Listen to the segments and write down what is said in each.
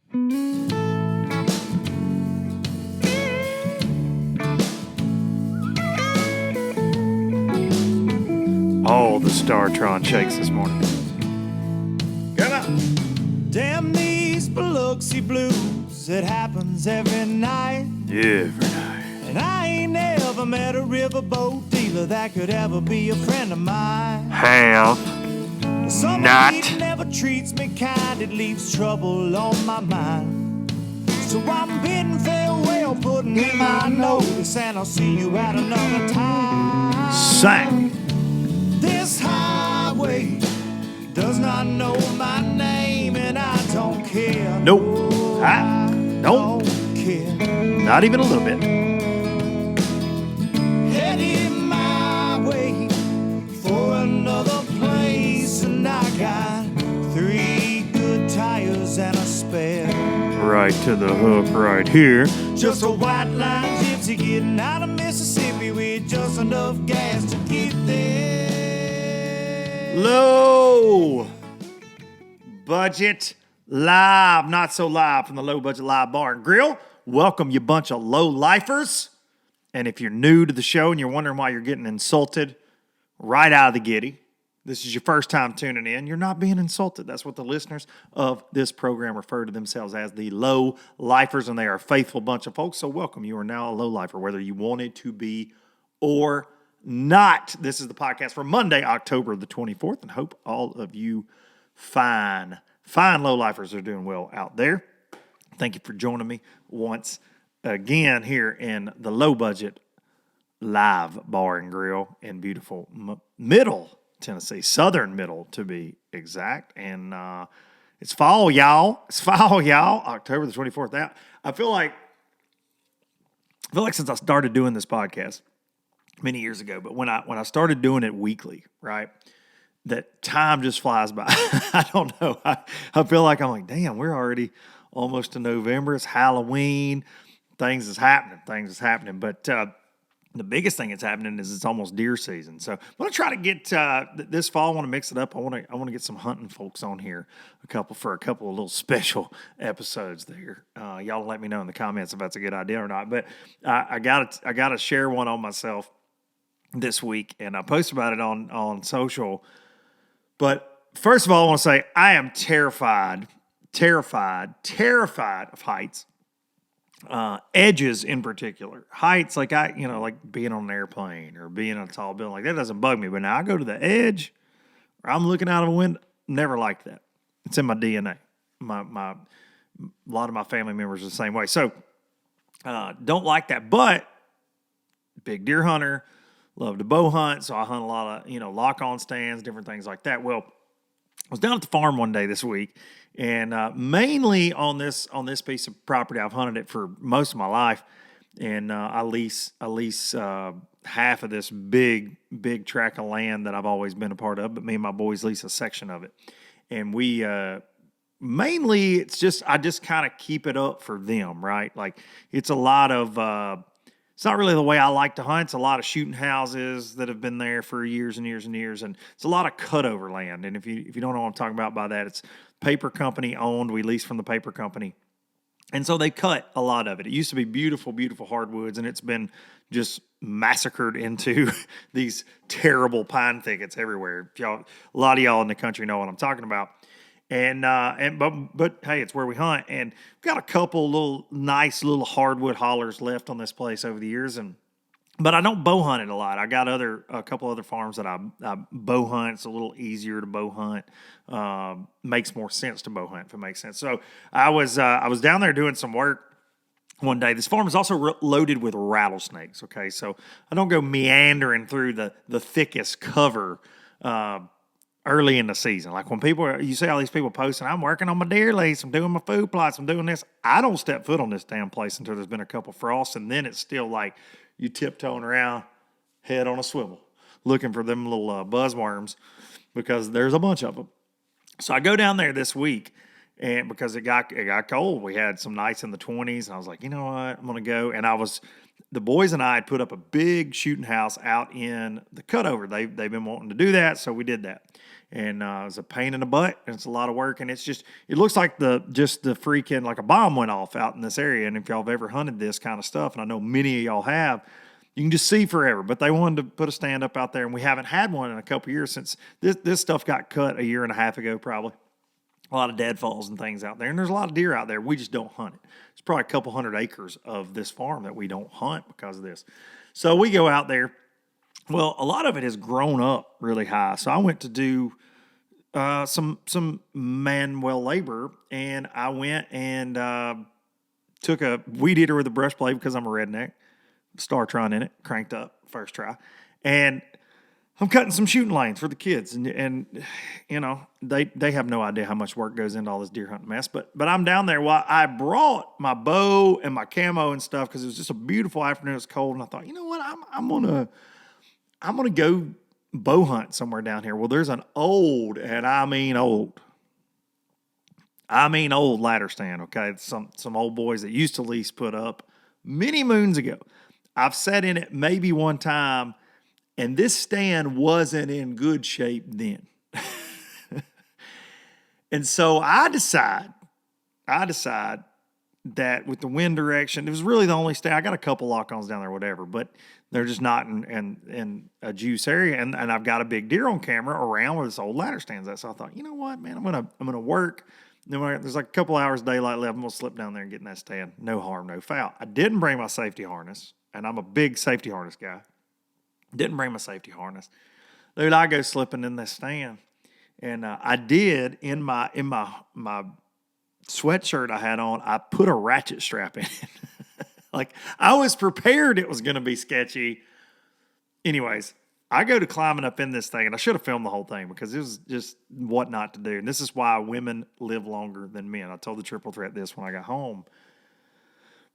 All the Startron shakes this morning. Come on. Damn these Biloxi blues, it happens every night. Every night. And I ain't never met a riverboat dealer that could ever be a friend of mine. Have Some not. heat never treats me kind, it leaves trouble on my mind. So I'm bidding farewell, putting in my notice, and I'll see you at another time. Sang. This highway does not know my name, and I don't care. Nope. No, I don't care. Not even a little bit. Headed my way for another place, and I got 3 good tires and a spare. Right to the hook right here. Just a white line gypsy getting out of Mississippi with just enough gas to get there. Low budget live, not so live from the Low Budget Live Bar and Grill. Welcome, you bunch of low lifers. And if you're new to the show and you're wondering why you're getting insulted right out of the giddy, this is your first time tuning in, you're not being insulted. That's what the listeners of this program refer to themselves as, the low lifers, and they are a faithful bunch of folks. So welcome. You are now a low lifer, whether you wanted to be or not. This is the podcast for Monday, October the 24th, and hope all of you fine low lifers are doing well out there. Thank you for joining me once again here in the Low Budget Live Bar and Grill in beautiful Middle Tennessee, Southern Middle to be exact. And it's fall, y'all. October the 24th. I feel like since I started doing this podcast many years ago, but when I started doing it weekly, right, that time just flies by. I don't know. I feel like I'm like, damn, we're already almost to November. It's Halloween. Things is happening. But the biggest thing that's happening is it's almost deer season. So I'm going to try to get this fall. I want to mix it up. I want to get some hunting folks on here, a couple of little special episodes there. Y'all let me know in the comments if that's a good idea or not. But I gotta share one on myself this week, and I posted about it on social. But first of all, I want to say I am terrified of heights. Edges in particular. Heights, like being on an airplane or being on a tall building, like that doesn't bug me. But now I go to the edge, or I'm looking out of a window. Never liked that. It's in my DNA. A lot of my family members are the same way. So don't like that. But big deer hunter, love to bow hunt, so I hunt a lot of lock-on stands, different things like that. Well, I was down at the farm one day this week, and mainly on this piece of property, I've hunted it for most of my life, and I lease half of this big tract of land that I've always been a part of. But me and my boys lease a section of it, and we mainly I just kind of keep it up for them, right? Like it's a lot of. It's not really the way I like to hunt. It's a lot of shooting houses that have been there for years and years and years, and it's a lot of cutover land. And if you don't know what I'm talking about by that, it's paper company owned. We lease from the paper company, and so they cut a lot of it. It used to be beautiful, beautiful hardwoods, and it's been just massacred into these terrible pine thickets everywhere. A lot of y'all in the country know what I'm talking about. But hey, it's where we hunt, and we've got a couple nice little hardwood hollers left on this place over the years, but I don't bow hunt it a lot. I got a couple other farms that I bow hunt. It's a little easier to bow hunt. Makes more sense to bow hunt if it makes sense. So I was down there doing some work one day. This farm is also loaded with rattlesnakes. Okay, so I don't go meandering through the thickest cover. Early in the season. Like when you see all these people posting, I'm working on my deer lease, I'm doing my food plots, I'm doing this. I don't step foot on this damn place until there's been a couple frosts, and then it's still like you tiptoeing around, head on a swivel, looking for them little buzzworms, because there's a bunch of them. So I go down there this week, and because it got cold, we had some nights in the 20s, and I was like, you know what, I'm going to go. And the boys and I had put up a big shooting house out in the cutover. They've been wanting to do that, so we did that. And it was a pain in the butt, and it's a lot of work. And it looks like the freaking, like a bomb went off out in this area. And if y'all have ever hunted this kind of stuff, and I know many of y'all have, you can just see forever. But they wanted to put a stand up out there, and we haven't had one in a couple of years since this stuff got cut a year and a half ago, probably. A lot of deadfalls and things out there. And there's a lot of deer out there. We just don't hunt it. It's probably a couple hundred acres of this farm that we don't hunt because of this. So we go out there. Well, a lot of it has grown up really high. So I went to do some manual labor, and I went and took a weed eater with a brush blade because I'm a redneck. Startron in it, cranked up first try. And I'm cutting some shooting lanes for the kids. And you know, they have no idea how much work goes into all this deer hunting mess. But I'm down there. Well, I brought my bow and my camo and stuff because it was just a beautiful afternoon. It was cold. And I thought, you know what, I'm gonna go bow hunt somewhere down here. Well, there's an old, and I mean old ladder stand, okay? Some old boys that used to lease put up many moons ago. I've sat in it maybe one time, and this stand wasn't in good shape then. And so I decide that with the wind direction, it was really the only stand. I got a couple lock-ons down there, whatever, but they're just not in a juice area. And I've got a big deer on camera around where this old ladder stands at. So I thought, you know what, man, I'm gonna work. Then there's like a couple hours daylight left, I'm gonna slip down there and get in that stand. No harm, no foul. I didn't bring my safety harness, and I'm a big safety harness guy. Didn't bring my safety harness. Dude, I go slipping in this stand. And I did in my sweatshirt I had on, I put a ratchet strap in it. Like, I was prepared it was going to be sketchy. Anyways, I go to climbing up in this thing, and I should have filmed the whole thing because it was just what not to do. And this is why women live longer than men. I told the triple threat this when I got home.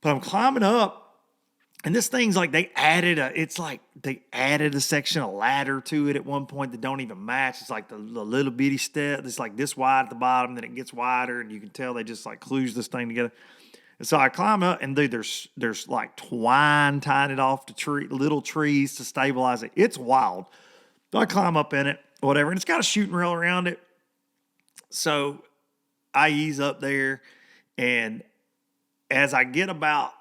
But I'm climbing up, and this thing's like they added a section of ladder to it at one point that don't even match. It's like the little bitty step. It's like this wide at the bottom, then it gets wider, and you can tell they just like kludge this thing together. And so I climb up, and dude, there's like twine tying it off to little trees to stabilize it. It's wild. So I climb up in it, whatever, and it's got a shooting rail around it. So I ease up there, and as I get about,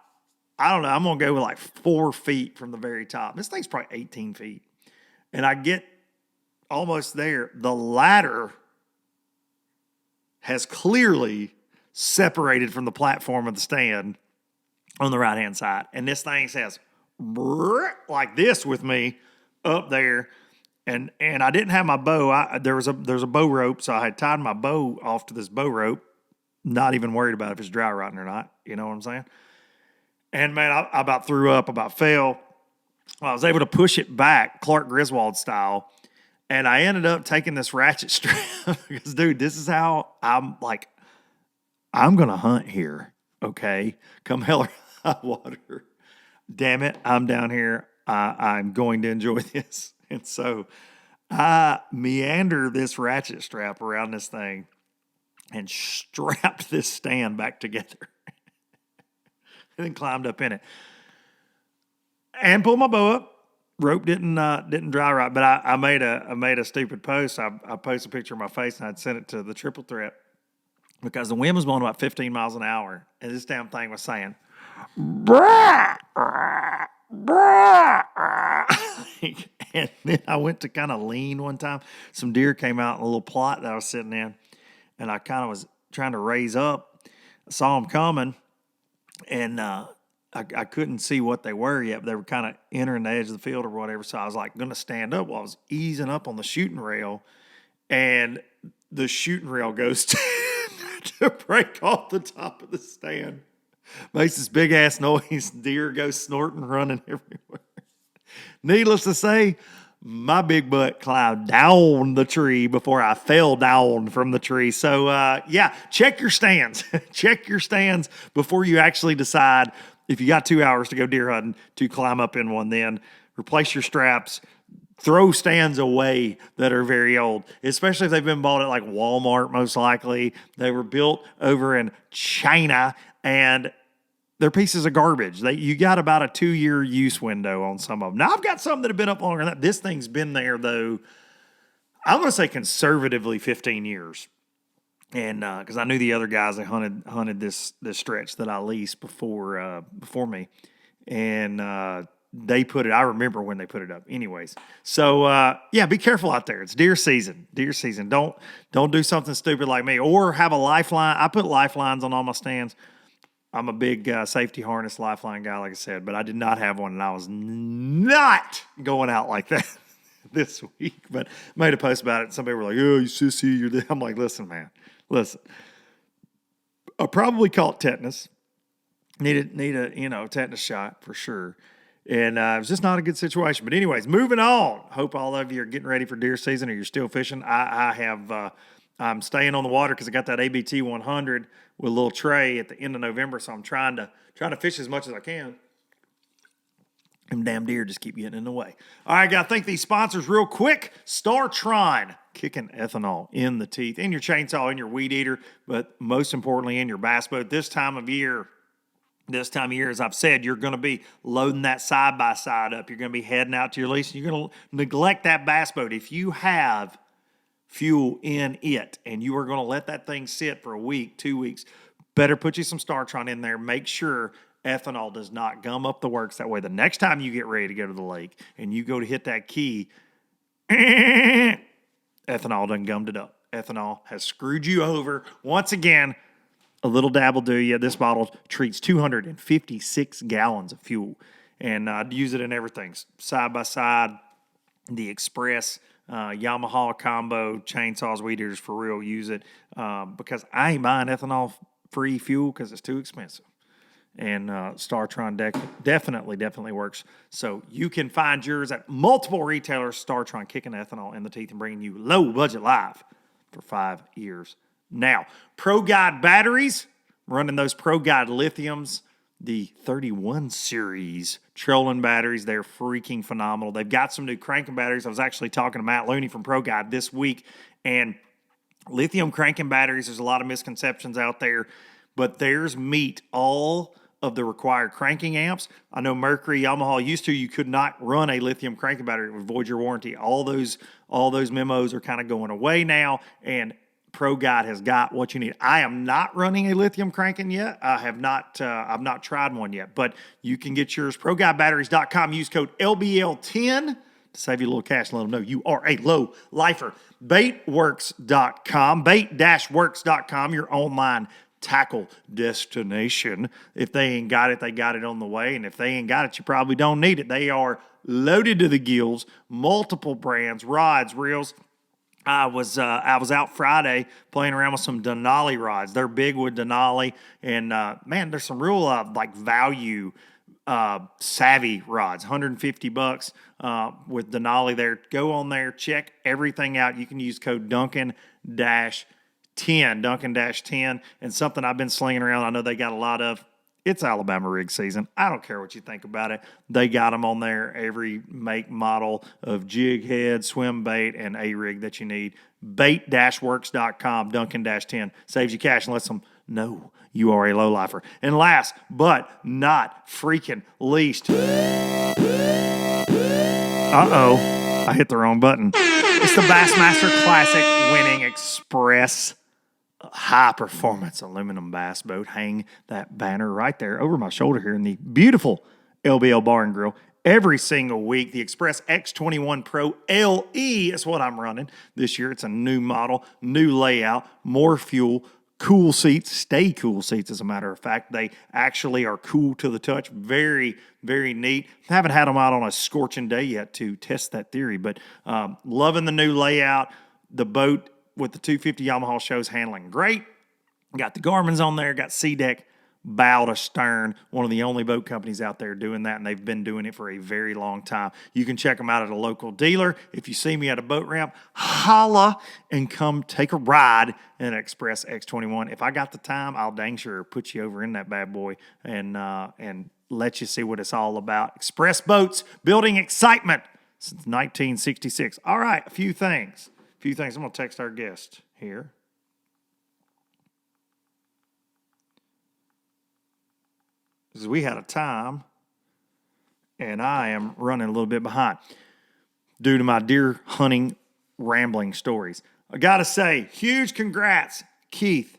I don't know, I'm going to go with like 4 feet from the very top. This thing's probably 18 feet. And I get almost there. The ladder has clearly separated from the platform of the stand on the right-hand side. And this thing says, like this with me up there. And I didn't have my bow. There's a bow rope, so I had tied my bow off to this bow rope, not even worried about if it's dry rotting or not. You know what I'm saying? And, man, I about threw up, about fell. I was able to push it back, Clark Griswold style, and I ended up taking this ratchet strap because, dude, this is how I'm going to hunt here, okay? Come hell or high water. Damn it, I'm down here. I'm going to enjoy this. And so I meander this ratchet strap around this thing and strapped this stand back together. And then climbed up in it and pulled my bow up. Rope didn't dry right, but I made a stupid post. I posted a picture of my face, and I'd sent it to the triple threat because the wind was blowing about 15 miles an hour, and this damn thing was saying, "Brah, brah, brah." And then I went to kind of lean one time. Some deer came out in a little plot that I was sitting in, and I kind of was trying to raise up. I saw them coming. And I couldn't see what they were yet, but they were kind of entering the edge of the field or whatever. So I was like going to stand up while I was easing up on the shooting rail, and the shooting rail goes to break off the top of the stand. Makes this big ass noise. Deer go snorting, running everywhere. Needless to say, my big butt climbed down the tree before I fell down from the tree. So, yeah, check your stands. Check your stands before you actually decide, if you got 2 hours to go deer hunting, to climb up in one. Then replace your straps. Throw stands away that are very old, especially if they've been bought at like Walmart, most likely. They were built over in China, and they're pieces of garbage. You got about a 2-year use window on some of them. Now, I've got some that have been up longer than that. This thing's been there, though. I'm going to say conservatively 15 years. And because I knew the other guys that hunted this stretch that I leased before me, and they put it. I remember when they put it up. Anyways, so yeah, be careful out there. It's deer season. Deer season. Don't do something stupid like me, or have a lifeline. I put lifelines on all my stands. I'm a big safety harness lifeline guy, like I said, but I did not have one, and I was not going out like that this week. But made a post about it. Some people were like, "Oh, you sissy, you're there." I'm like, "Listen, man, listen. I probably caught tetanus. Need a tetanus shot for sure." And it was just not a good situation. But anyways, moving on. Hope all of you are getting ready for deer season, or you're still fishing. I'm staying on the water because I got that ABT 100 with a little tray at the end of November. So I'm trying to fish as much as I can. Them damn deer just keep getting in the way. All right, got to thank these sponsors real quick. StarTron, kicking ethanol in the teeth, in your chainsaw, in your weed eater, but most importantly in your bass boat. This time of year, as I've said, you're going to be loading that side-by-side up. You're going to be heading out to your lease. You're going to neglect that bass boat. If you have fuel in it and you are going to let that thing sit for a week, 2 weeks, better put you some StarTron in there. Make sure ethanol does not gum up the works. That way the next time you get ready to go to the lake and you go to hit that key, ethanol done gummed it up. Ethanol has screwed you over once again. A little dab will do you. This bottle treats 256 gallons of fuel, and I'd use it in everything. Side by side, the Express, Yamaha combo, chainsaws, weed eaters, for real, use it because I ain't buying ethanol-free fuel because it's too expensive. And StarTron definitely works. So you can find yours at multiple retailers. StarTron kicking ethanol in the teeth and bringing you low budget live for 5 years. Now, Pro Guide batteries, running those Pro Guide lithiums, the 31 series trolling batteries. They're freaking phenomenal. They've got some new cranking batteries. I was actually talking to Matt Looney from Pro Guide this week, and lithium cranking batteries, there's a lot of misconceptions out there, but theirs meet all of the required cranking amps. I know Mercury, Yamaha used to, you could not run a lithium cranking battery. It would void your warranty. All those memos are kind of going away now, and Pro Guide has got what you need. I am not running a lithium cranking yet. I've not tried one yet, but you can get yours. ProGuideBatteries.com. Use code LBL10 to save you a little cash and let them know you are a low lifer. Baitworks.com. Bait-works.com. Your online tackle destination. If they ain't got it, they got it on the way. And if they ain't got it, you probably don't need it. They are loaded to the gills. Multiple brands, rods, reels. I was out Friday playing around with some Denali rods. They're big with Denali, and man, there's some real value savvy rods. $150 with Denali there. Go on there, check everything out. You can use code Duncan-10, Duncan-10, and something I've been slinging around. I know they got a lot of. It's Alabama rig season. I don't care what you think about it. They got them on there, every make, model of jig head, swim bait, and A-rig that you need. Bait-works.com, Duncan-10. Saves you cash and lets them know you are a lowlifer. And last but not freaking least. I hit the wrong button. It's the Bassmaster Classic Winning Express high performance aluminum bass boat. Hang that banner right there over my shoulder here in the beautiful LBL Bar and Grill every single week. The Express X21 Pro LE is what I'm running this year. It's a new model, new layout, more fuel, cool seats, stay cool seats as a matter of fact. They actually are cool to the touch. Very, very neat. Haven't had them out on a scorching day yet to test that theory, but loving the new layout. The boat with the 250 Yamaha shows handling great. Got the Garmin's on there, got SeaDeck bow to stern, one of the only boat companies out there doing that, and they've been doing it for a very long time. You can check them out at a local dealer. If you see me at a boat ramp, holla and come take a ride in an Express X21. If I got the time, I'll dang sure put you over in that bad boy and let you see what it's all about. Express boats, building excitement since 1966. All right, a few things. I'm going to text our guest here. Because we had a time, and I am running a little bit behind. Due to my deer hunting rambling stories. I got to say, huge congrats, Keith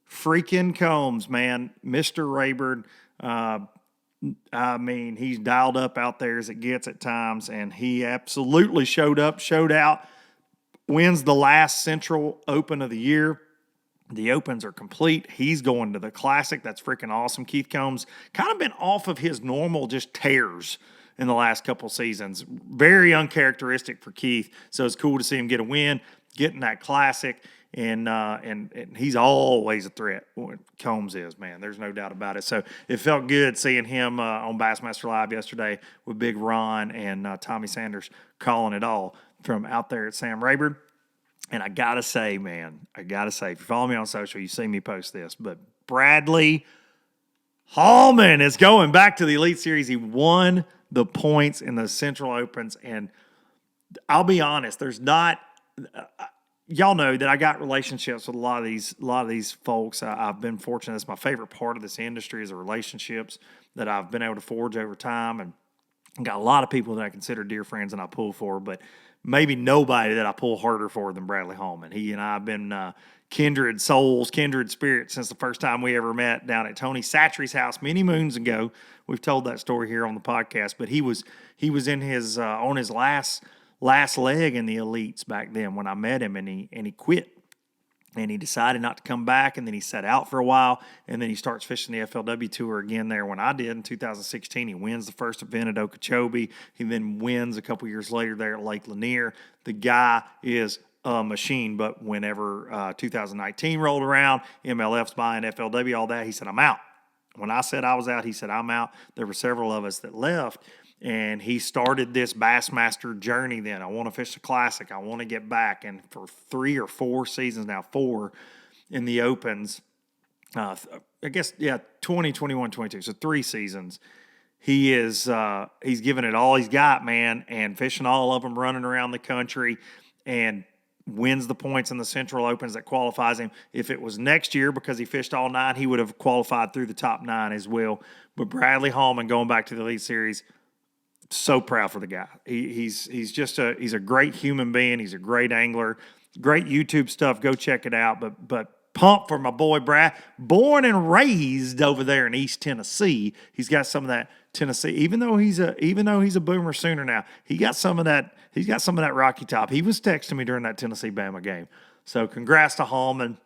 freaking Combs, man. Mr. Rayburn. I mean, he's dialed up out there as it gets at times, and he absolutely showed up, showed out, wins the last Central Open of the year. The Opens are complete. He's going to the Classic. That's freaking awesome. Keith Combs kind of been off of his normal just tears in the last couple seasons. Very uncharacteristic for Keith. So it's cool to see him get a win, getting that Classic, and he's always a threat. Combs is, man. There's no doubt about it. So it felt good seeing him on Bassmaster Live yesterday with Big Ron and Tommy Sanders calling it all from out there at Sam Rayburn. And I got to say, man, if you follow me on social, you see me post this, but Bradley Hallman is going back to the Elite Series. He won the points in the Central Opens, and I'll be honest, there's not y'all know that I got relationships with a lot of these folks. I've been fortunate. It's my favorite part of this industry is the relationships that I've been able to forge over time, and got a lot of people that I consider dear friends and I pull for, but maybe nobody that I pull harder for than Bradley Hallman. He and I have been kindred souls, kindred spirits since the first time we ever met down at Tony Satchery's house many moons ago. We've told that story here on the podcast, but he was in his on his last leg in the elites back then when I met him, and he quit. And he decided not to come back, and then he sat out for a while, and then he starts fishing the FLW Tour again there when I did in 2016. He wins the first event at Okeechobee. He then wins a couple years later there at Lake Lanier. The guy is a machine, but whenever 2019 rolled around, MLF's buying FLW, all that, he said, I'm out. When I said I was out, he said, I'm out. There were several of us that left, and he started this Bassmaster journey then. I want to fish the Classic. I want to get back. And for 3 or 4 seasons now, 4 in the Opens, I guess, 20, 21, 22. So 3 seasons. He is he's given it all he's got, man, and fishing all of them, running around the country, and wins the points in the Central Opens that qualifies him. If it was next year, because he fished all 9, he would have qualified through the top 9 as well. But Bradley Hallman going back to the Elite Series, so proud for the guy. He's a great human being. He's a great angler. Great YouTube stuff. Go check it out. But pumped for my boy Brad. Born and raised over there in East Tennessee. He's got some of that Tennessee. Even though he's a Boomer Sooner now, he got some of that. He's got some of that Rocky Top. He was texting me during that Tennessee Bama game. So congrats to Hallman.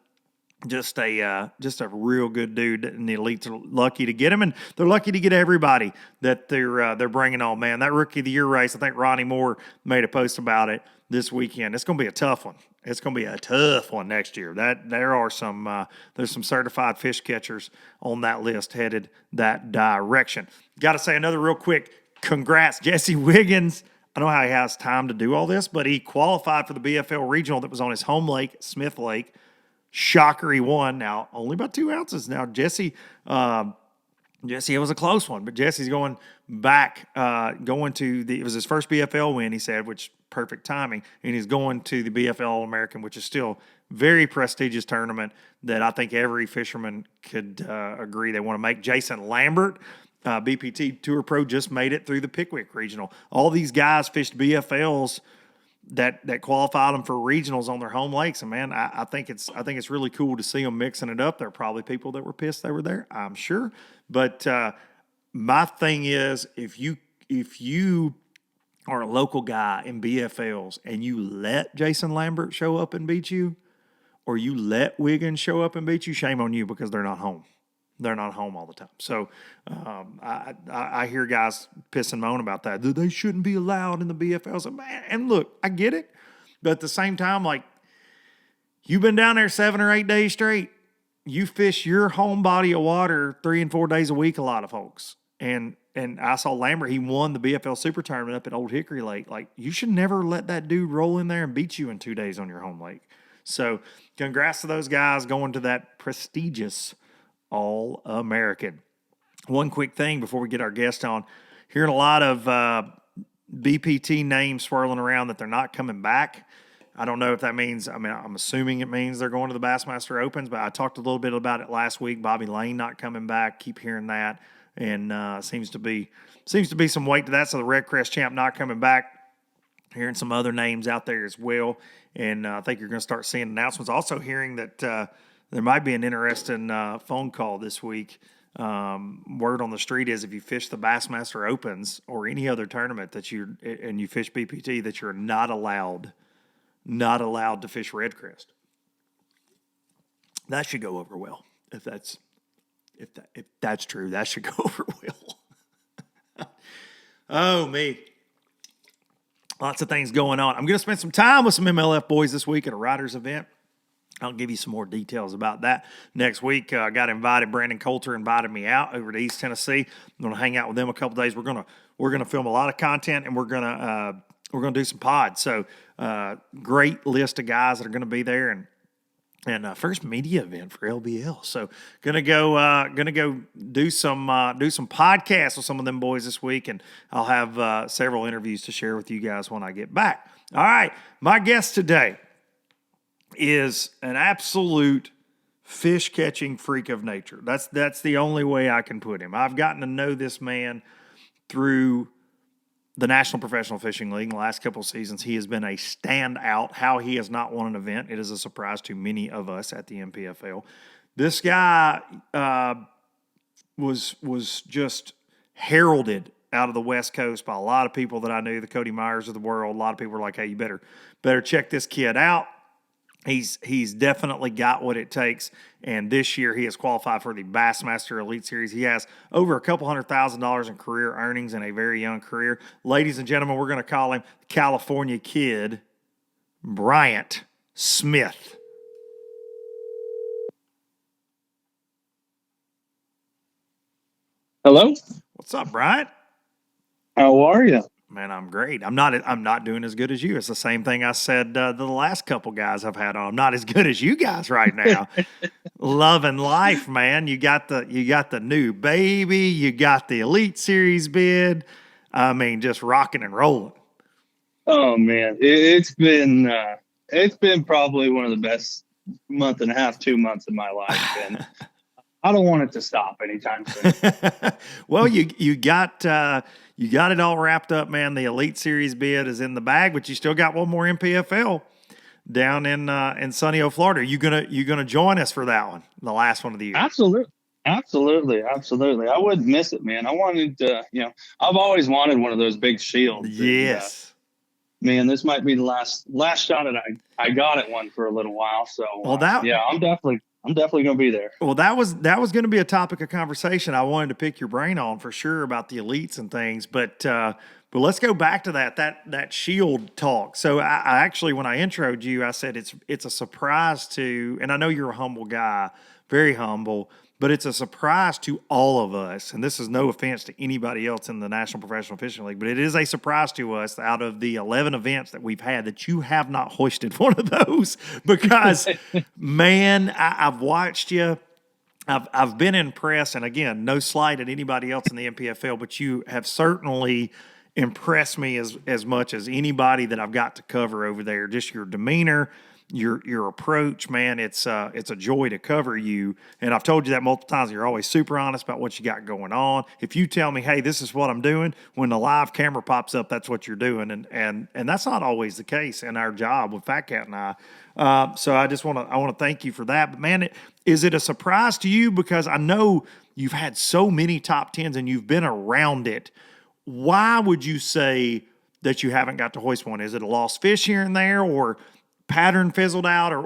Just a real good dude, and the Elites are lucky to get him, and they're lucky to get everybody that they're bringing on. Man, that Rookie of the Year race, I think Ronnie Moore made a post about it this weekend. It's going to be a tough one. It's going to be a tough one next year. There's some certified fish catchers on that list headed that direction. Got to say another real quick congrats, Jesse Wiggins. I don't know how he has time to do all this, but he qualified for the BFL regional that was on his home lake, Smith Lake. Shocker, he won. Now, only by 2 ounces. Now, Jesse, it was a close one, but Jesse's going back, it was his first BFL win, he said, which perfect timing, and he's going to the BFL All-American, which is still very prestigious tournament that I think every fisherman could agree they want to make. Jason Lambert, BPT Tour Pro, just made it through the Pickwick Regional. All these guys fished BFLs that qualified them for regionals on their home lakes. And man, I think it's really cool to see them mixing it up. There are probably people that were pissed they were there, I'm sure. But my thing is, if you are a local guy in BFLs and you let Jason Lambert show up and beat you, or you let Wiggins show up and beat you, shame on you, because they're not home. They're not home all the time. So I hear guys piss and moan about that. They shouldn't be allowed in the BFLs. And look, I get it. But at the same time, like, you've been down there 7 or 8 days straight. You fish your home body of water 3 and 4 days a week, a lot of folks. And I saw Lambert, he won the BFL Super Tournament up at Old Hickory Lake. Like, you should never let that dude roll in there and beat you in 2 days on your home lake. So congrats to those guys going to that prestigious All-American. One quick thing before we get our guest on. Hearing a lot of BPT names swirling around that they're not coming back. I don't know if that means, I'm assuming it means they're going to the Bassmaster Opens, but I talked a little bit about it last week. Bobby Lane not coming back. Keep hearing that. And seems to be some weight to that. So the Red Crest champ not coming back. Hearing some other names out there as well. And I think you're going to start seeing announcements. Also hearing that there might be an interesting phone call this week. Word on the street is if you fish the Bassmaster Opens or any other tournament and you fish BPT, that you're not allowed to fish Redcrest. That should go over well. If that's true, that should go over well. Oh, me. Lots of things going on. I'm going to spend some time with some MLF boys this week at a riders event. I'll give you some more details about that next week. I got invited. Brandon Coulter invited me out over to East Tennessee. I'm going to hang out with them a couple days. We're going to film a lot of content, and we're going to do some pods. So great list of guys that are going to be there, and first media event for LBL. So gonna go do some podcasts with some of them boys this week, and I'll have several interviews to share with you guys when I get back. All right, my guest today is an absolute fish catching freak of nature. That's the only way I can put him. I've gotten to know this man through the National Professional Fishing League in the last couple of seasons. He has been a standout. How he has not won an event, it is a surprise to many of us at the NPFL. This guy was just heralded out of the West Coast by a lot of people that I knew, the Cody Myers of the world. A lot of people were like, hey, you better check this kid out. He's definitely got what it takes, and this year he has qualified for the Bassmaster Elite Series. He has over $200,000 in career earnings in a very young career. Ladies and gentlemen, we're going to call him California Kid, Bryant Smith. Hello. What's up, Bryant? How are you? Man, I'm great. I'm not doing as good as you. It's the same thing I said the last couple guys I've had on. I'm not as good as you guys right now. Loving life, man. You got the new baby. You got the Elite Series bid. I mean, just rocking and rolling. Oh man, it's been probably one of the best month and a half, 2 months of my life, and I don't want it to stop anytime soon. Well, you got it all wrapped up, man. The Elite Series bid is in the bag, but you still got one more NPFL down in sunny O, Florida. You gonna join us for that one, the last one of the year? Absolutely. I wouldn't miss it, man. I wanted to, I've always wanted one of those big shields. Yes. And, man, this might be the last shot at I got at one for a little while. So I'm definitely going to be there. Well, that was going to be a topic of conversation. I wanted to pick your brain on for sure about the elites and things, but let's go back to that shield talk. So I actually, when I introed you, I said it's a surprise to, and I know you're a humble guy, very humble, but it's a surprise to all of us. And this is no offense to anybody else in the National Professional Fishing League, but it is a surprise to us out of the 11 events that we've had that you have not hoisted one of those because, man, I've watched you. I've been impressed. And again, no slight at anybody else in the NPFL, but you have certainly impressed me as much as anybody that I've got to cover over there. Just your demeanor, your approach, man, it's a joy to cover you. And I've told you that multiple times. You're always super honest about what you got going on. If you tell me, hey, this is what I'm doing, when the live camera pops up, that's what you're doing. And that's not always the case in our job with Fat Cat and I. So I want to thank you for that. But man, is it a surprise to you? Because I know you've had so many top tens and you've been around it. Why would you say that you haven't got to hoist one? Is it a lost fish here and there, or pattern fizzled out, or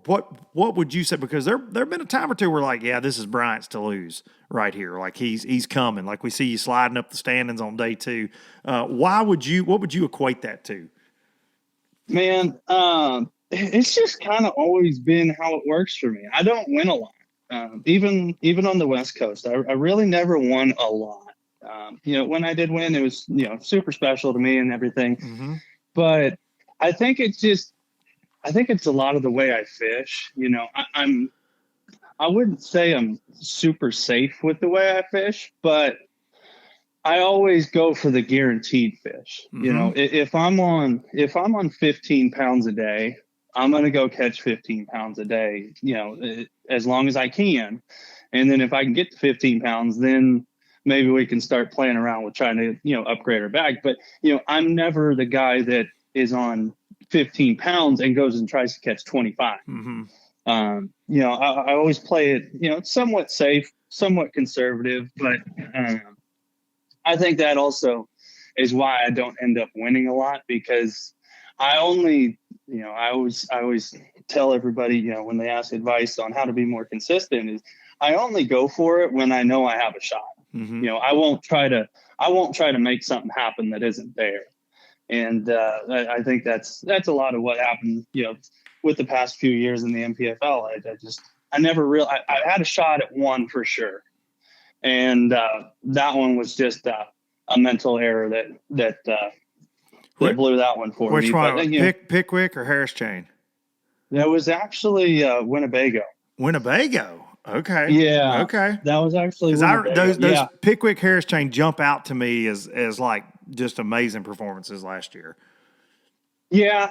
what would you say? Because there have been a time or two where like, yeah, this is Bryant's to lose right here. Like he's coming. Like we see you sliding up the standings on day two. What would you equate that to? Man, it's just kind of always been how it works for me. I don't win a lot. Even on the West Coast, I really never won a lot. When I did win, it was, super special to me and everything. Mm-hmm. But I think it's a lot of the way I fish. I wouldn't say I'm super safe with the way I fish, but I always go for the guaranteed fish. Mm-hmm. If I'm on 15 pounds a day, I'm going to go catch 15 pounds a day, as long as I can. And then if I can get to 15 pounds, then maybe we can start playing around with trying to, upgrade our bag. But, I'm never the guy that is on 15 pounds and goes and tries to catch 25. Mm-hmm. I always play it, it's somewhat safe, somewhat conservative, but I think that also is why I don't end up winning a lot, because I only, I always tell everybody, when they ask advice on how to be more consistent, is I only go for it when I know I have a shot. Mm-hmm. I won't try to make something happen that isn't there. And I think that's a lot of what happened, with the past few years in the NPFL. I never really, I had a shot at one for sure. And that one was just a mental error that blew that one for me. Which one? But, Pickwick or Harris Chain? That was actually Winnebago. Winnebago. Okay. Yeah. Okay. That was actually Winnebago. Those Pickwick Harris Chain jump out to me as like just amazing performances last year. Yeah,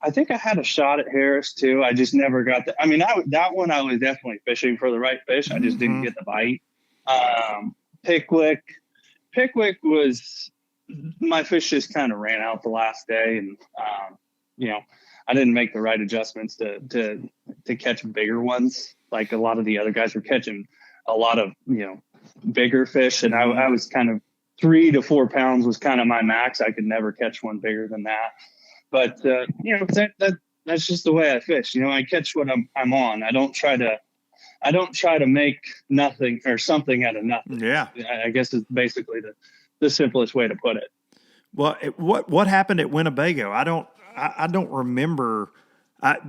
I think I had a shot at Harris too. I just never got that. I mean, that one I was definitely fishing for the right fish. I just didn't get the bite. Pickwick was, my fish just kind of ran out the last day, and I didn't make the right adjustments to catch bigger ones. Like a lot of the other guys were catching a lot of bigger fish, and I was kind of 3 to 4 pounds was kind of my max. I could never catch one bigger than that. But that's just the way I fish. I catch what I'm on. I don't try to make nothing or something out of nothing. Yeah, I guess it's basically the simplest way to put it. Well, what happened at Winnebago? I don't remember.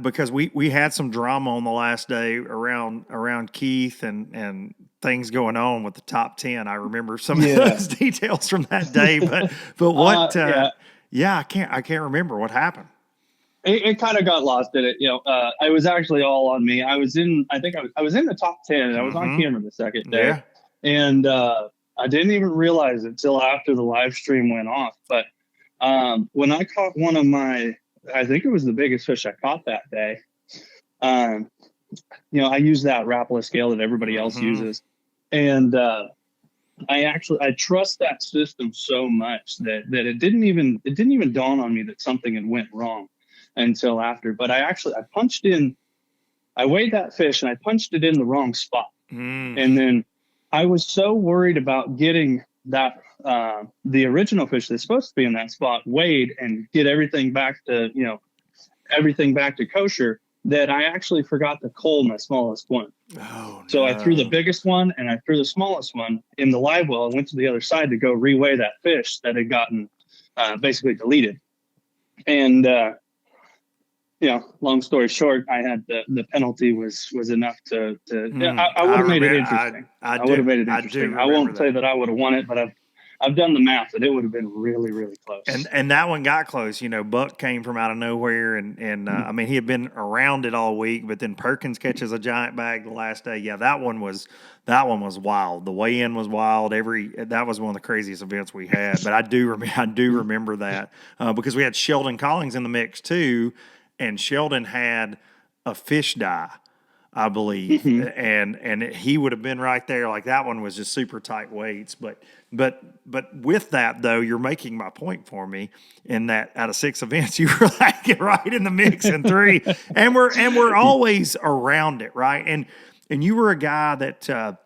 Because we had some drama on the last day around Keith and things going on with the top 10. I remember some of those details from that day, but what? I can't remember what happened. It kind of got lost in it. It was actually all on me. I was in the top 10. And I was on camera the second day, and I didn't even realize it till after the live stream went off. But when I caught one of my, I think it was the biggest fish I caught that day. I use that Rapala scale that everybody else uses. And I trust that system so much that it didn't even dawn on me that something had went wrong until after. But I weighed that fish and I punched it in the wrong spot. And then I was so worried about getting that the original fish that's supposed to be in that spot weighed and get everything back to kosher, that I actually forgot to cull my smallest one. So I threw the biggest one and I threw the smallest one in the live well and went to the other side to go reweigh that fish that had gotten basically deleted. And long story short, I had the penalty was enough to I would have made it interesting. I would have made it interesting. I won't say that I would have won it, but I've done the math, and it would have been really, really close. And that one got close. Buck came from out of nowhere, and I mean, he had been around it all week, but then Perkins catches a giant bag the last day. Yeah, that one was wild. The weigh-in was wild. That was one of the craziest events we had. But I do remember that because we had Sheldon Collins in the mix too, and Sheldon had a fish die, I believe, and he would have been right there. Like that one was just super tight weights, but with that though, you're making my point for me in that out of 6 events, you were like right in the mix in 3, and we're always around it, right? And you were a guy that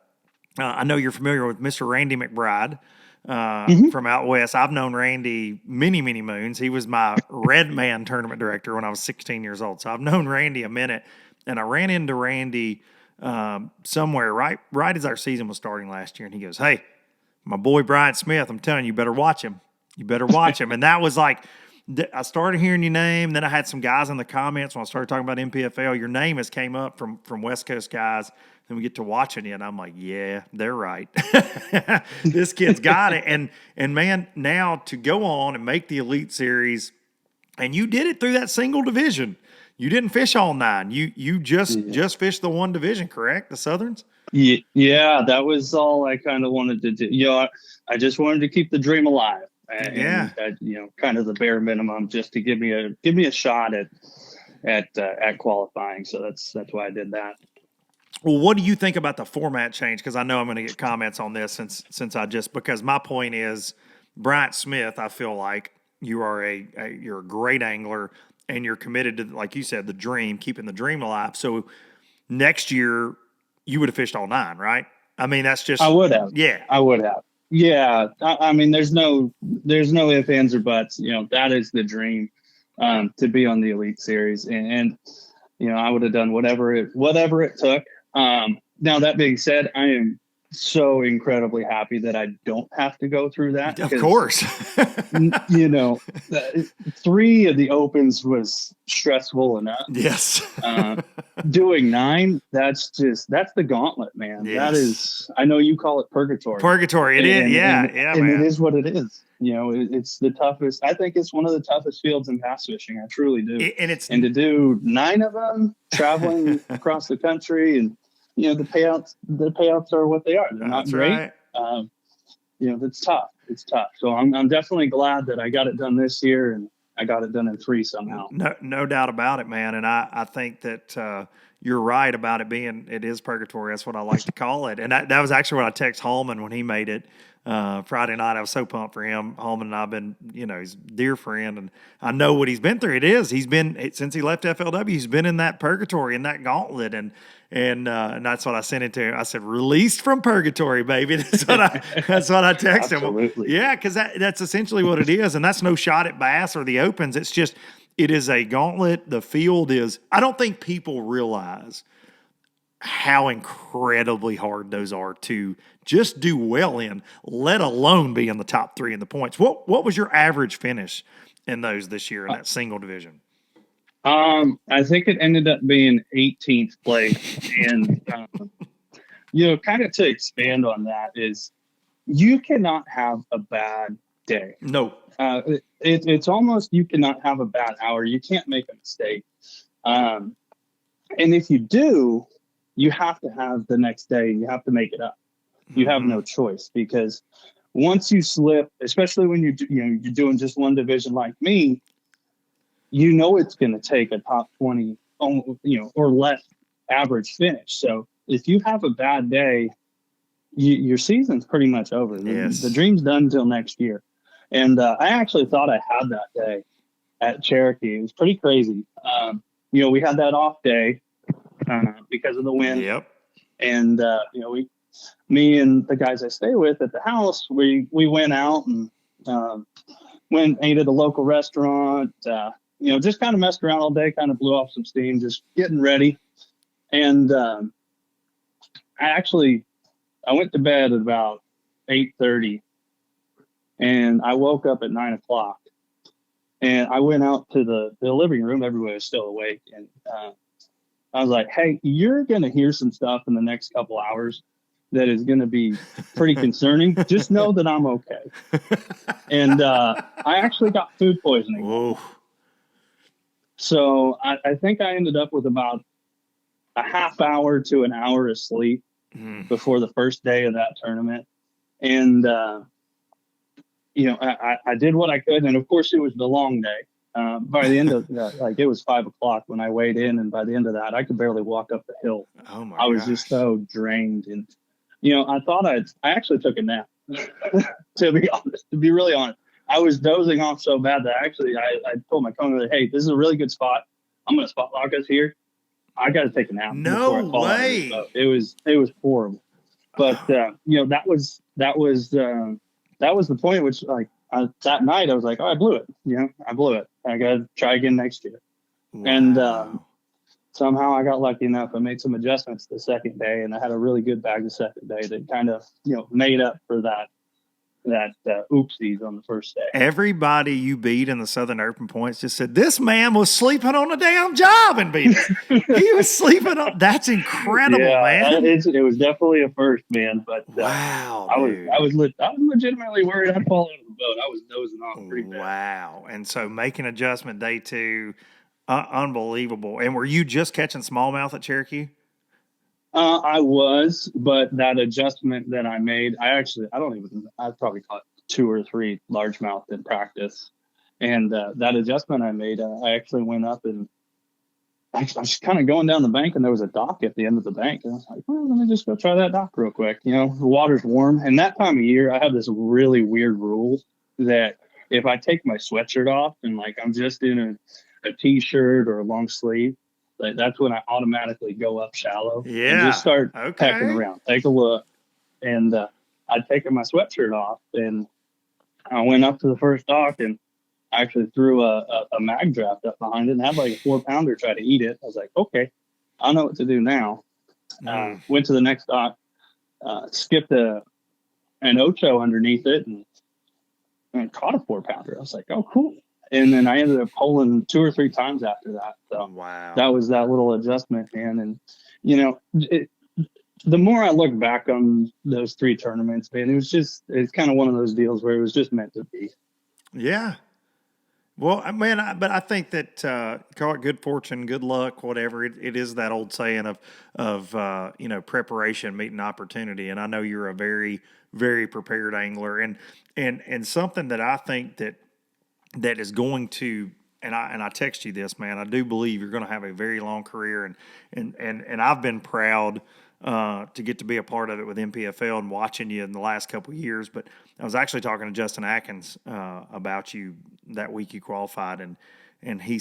I know you're familiar with, Mr. Randy McBride. From out west. I've known Randy many, many moons. He was my Red Man tournament director when I was 16 years old. So I've known Randy a minute. And I ran into Randy somewhere right as our season was starting last year. And he goes, "Hey, my boy Bryant Smith, I'm telling you, you better watch him. You better watch him." And that was like, I started hearing your name. Then I had some guys in the comments when I started talking about NPFL. Your name has came up from West Coast guys. Then we get to watching you, and I'm like, yeah, they're right. This kid's got it. And man, now to go on and make the Elite Series, and you did it through that single division. You didn't fish all 9. You just fished the 1 division, correct? The Southerns? Yeah, that was all I kind of wanted to do. I just wanted to keep the dream alive. And kind of the bare minimum just to give me a shot at qualifying. So that's why I did that. Well, what do you think about the format change? Because I know I'm going to get comments on this since because my point is Bryant Smith, I feel like, you're a great angler, and you're committed to, like you said, the dream, keeping the dream alive. So next year you would have fished all 9, right? I mean, that's just, I would have. yeah. I would have. Yeah. I mean, there's no ifs, ands, or buts. You know, that is the dream, to be on the Elite Series. And you know, I would have done whatever it took. Now, that being said, I am so incredibly happy that I don't have to go through that. Of course. You know, 3 of the opens was stressful enough. Yes. Doing 9, that's the gauntlet, man. Yes. That is, I know you call it purgatory. Purgatory. It is. Yeah. And man. it is what it is. You know, it's the toughest. I think it's one of the toughest fields in bass fishing. I truly do. And to do 9 of them, traveling across the country, and you know, the payouts are what they are. They're not great. Right. You know, it's tough. It's tough. So I'm definitely glad that I got it done this year, and I got it done in 3 somehow. No doubt about it, man. And I think that you're right about it is purgatory. That's what I like to call it. And that was actually what I texted Holman when he made it Friday night. I was so pumped for him. Holman and I've been, you know, he's a dear friend, and I know what he's been through. He's been, since he left FLW, he's been in that purgatory, in that gauntlet. And that's what I sent it to him. I said, "Released from purgatory, baby." That's what I texted him. Yeah, because that's essentially what it is. And that's no shot at bass or the opens. It's just, it is a gauntlet. The field is, I don't think people realize how incredibly hard those are to just do well in, let alone be in the top 3 in the points. What was your average finish in those this year in that single division? I think it ended up being 18th place. And, you know, kind of to expand on that is, you cannot have a bad day. No. It's almost, you cannot have a bad hour. You can't make a mistake. And if you do, you have to have the next day, you have to make it up. You have no choice, because once you slip, especially when you're doing just one division like me, you know it's going to take a top 20, you know, or less average finish. So if you have a bad day, your season's pretty much over. Yes. The dream's done until next year. And I actually thought I had that day at Cherokee. It was pretty crazy. You know, we had that off day because of the wind. Yep. And you know, me and the guys I stay with at the house, we went out and went and ate at a local restaurant. You know, just kind of messed around all day, kind of blew off some steam, just getting ready. And I went to bed at about 8:30, and I woke up at 9 o'clock. And I went out to the living room. Everybody was still awake. And I was like, "Hey, you're going to hear some stuff in the next couple hours that is going to be pretty concerning. Just know that I'm okay." And I actually got food poisoning. Whoa. So I think I ended up with about a half hour to an hour of sleep before the first day of that tournament. And, you know, I did what I could. And of course it was the long day. By the end of it was 5 o'clock when I weighed in. And by the end of that, I could barely walk up the hill. Oh my I was just so drained. And, you know, I thought I actually took a nap, to be really honest. I was dozing off so bad that I told my coach, "Hey, this is a really good spot. I'm going to spot lock us here. I got to take a nap." No way. It was horrible. But, you know, that was the point, which that night I was like, "Oh, I blew it. You know, I blew it. I got to try again next year." Wow. And somehow I got lucky enough. I made some adjustments the second day, and I had a really good bag the second day that kind of, you know, made up for that oopsies on the first day. Everybody you beat in the Southern Open points just said, "This man was sleeping on a damn job and beat it." He was sleeping on. That's incredible, man. It was definitely a first, man. But wow, I was legitimately worried I'd fall out of the boat. I was dozing off pretty bad. Wow. And so making adjustment day 2, unbelievable. And were you just catching smallmouth at Cherokee? I was, but that adjustment that I made, I probably caught 2 or 3 largemouth in practice. And that adjustment I made, I actually went up and I was kind of going down the bank, and there was a dock at the end of the bank. And I was like, "Well, let me just go try that dock real quick." You know, the water's warm. And that time of year, I have this really weird rule that if I take my sweatshirt off and like I'm just in a t-shirt or a long sleeve, like that's when I automatically go up shallow and just Yeah. start pecking Okay. around, take a look. And I'd taken my sweatshirt off and I went up to the first dock and I actually threw a mag draft up behind it and had like a 4-pounder try to eat it. I was like, okay, I know what to do now. Went to the next dock, skipped an ocho underneath it and caught a 4-pounder. I was like, oh, cool. And then I ended up pulling 2 or 3 times after that. So Wow. that was that little adjustment, man. And, you know, the more I look back on those 3 tournaments, man, it's kind of one of those deals where it was just meant to be. Yeah. Well, man, but I think that call it good fortune, good luck, whatever. It is that old saying of preparation meeting opportunity, and I know you're a very, very prepared angler, and something that I think that is going to. And I text you this, man. I do believe you're going to have a very long career, and I've been proud to get to be a part of it with NPFL and watching you in the last couple of years. But I was actually talking to Justin Atkins about you that week you qualified, and he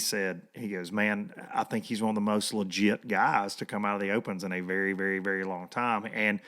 goes, man, I think he's one of the most legit guys to come out of the Opens in a very, very, very long time. And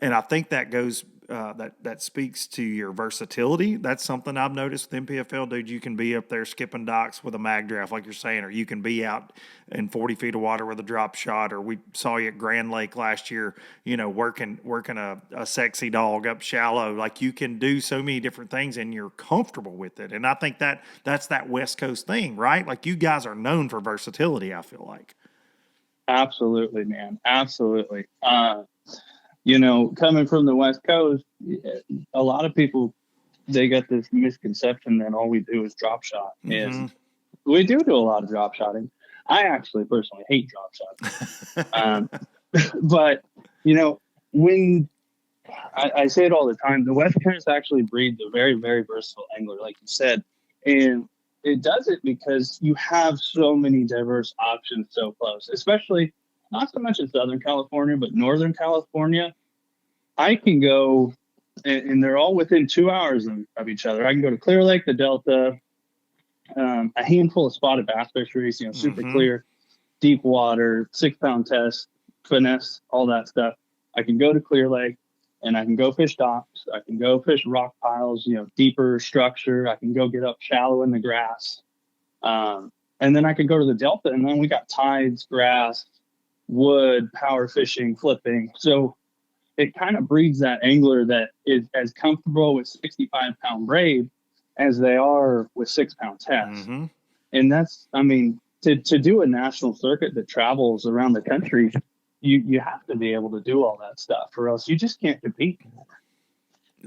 I think that goes that speaks to your versatility. That's something I've noticed with NPFL, dude. You can be up there skipping docks with a mag draft, like you're saying, or you can be out in 40 feet of water with a drop shot, or we saw you at Grand Lake last year, working a sexy dog up shallow. Like you can do so many different things, and you're comfortable with it. And I think that's that West Coast thing, right? Like you guys are known for versatility, I feel like. Absolutely, man. Absolutely. Coming from the West Coast, a lot of people, they got this misconception that all we do is drop shot. And we do a lot of drop shotting. I actually personally hate drop shotting. But, when I say it all the time, the West Coast actually breeds a very, very versatile angler, like you said. And it does it because you have so many diverse options so close, especially not so much in Southern California, but Northern California. I can go, and they're all within 2 hours of each other. I can go to Clear Lake, the Delta, a handful of spotted bass fisheries, super clear, deep water, 6-pound test, finesse, all that stuff. I can go to Clear Lake and I can go fish docks. I can go fish rock piles, deeper structure. I can go get up shallow in the grass. And then I could go to the Delta, and then we got tides, grass, wood, power fishing, flipping. So it kind of breeds that angler that is as comfortable with 65-pound braid as they are with 6-pound tests. And that's, to do a national circuit that travels around the country, you have to be able to do all that stuff, or else you just can't compete.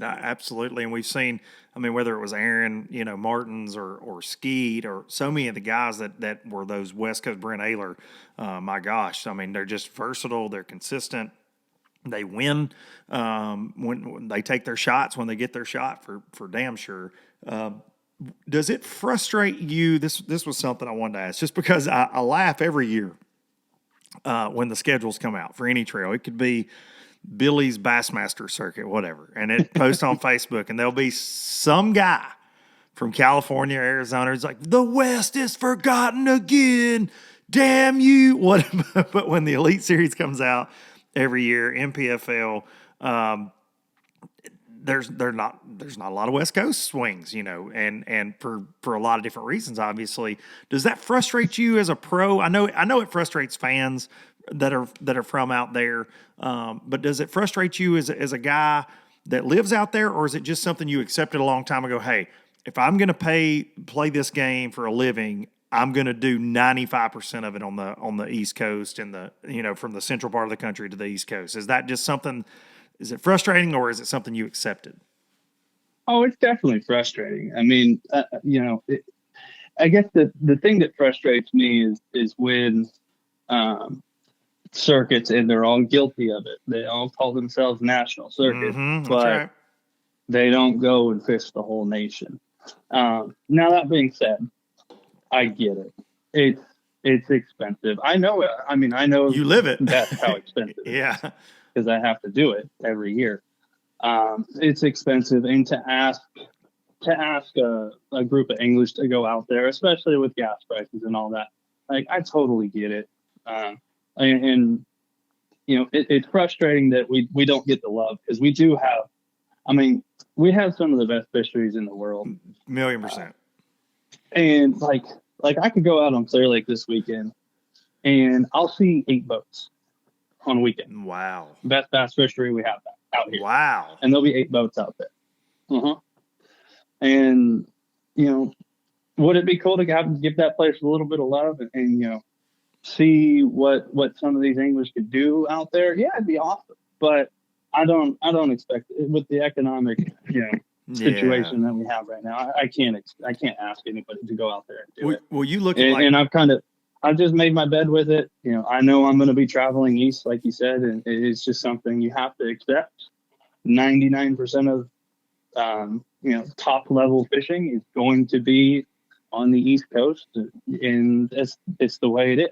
Absolutely. And we've seen, whether it was Aaron, Martins or Skeet or so many of the guys that were those West Coast, Brent Ayler, my gosh, they're just versatile. They're consistent. They win when they take their shots, when they get their shot for damn sure. Does it frustrate you? This was something I wanted to ask, just because I laugh every year when the schedules come out for any trail. It could be Billy's Bassmaster circuit, whatever, and it posts on Facebook, and there'll be some guy from California or Arizona who's like, the West is forgotten again. Damn you. What? But when the Elite Series comes out every year, NPFL, there's not a lot of West Coast swings, and for a lot of different reasons, obviously. Does that frustrate you as a pro? I know it frustrates fans that are from out there, but does it frustrate you as a guy that lives out there, or is it just something you accepted a long time ago? Hey, if I'm going to play this game for a living, I'm going to do 95% of it on the East Coast and from the central part of the country to the East Coast. Is that just something? Is it frustrating, or is it something you accepted? Oh, it's definitely frustrating. I guess the thing that frustrates me is when circuits, and they're all guilty of it. They all call themselves national circuits, but right. They don't go and fish the whole nation. Now that being said, I get it. It's expensive. I know it. I know you live it. That's how expensive it yeah. is, because I have to do it every year. It's expensive, and to ask to ask a group of English to go out there, especially with gas prices and all that. Like, I totally get it. And you know, it's frustrating that we don't get the love, because we do have, I mean, we have some of the best fisheries in the world. 1,000,000%. And like I could go out on Clear Lake this weekend and I'll see 8 boats on a weekend. Wow. Best bass fishery we have out here. Wow. And there'll be 8 boats out there. And, you know, would it be cool to give that place a little bit of love and you know, see what some of these English could do out there? Yeah, it'd be awesome. But I don't expect it with the economic, you know, situation that we have right now. I can't ask anybody to go out there and do it. Well, you look at and I've just made my bed with it. You know, I know I'm going to be traveling east, like you said, and it's just something you have to accept. 99% of you know, top level fishing is going to be on the East Coast, and it's the way it is.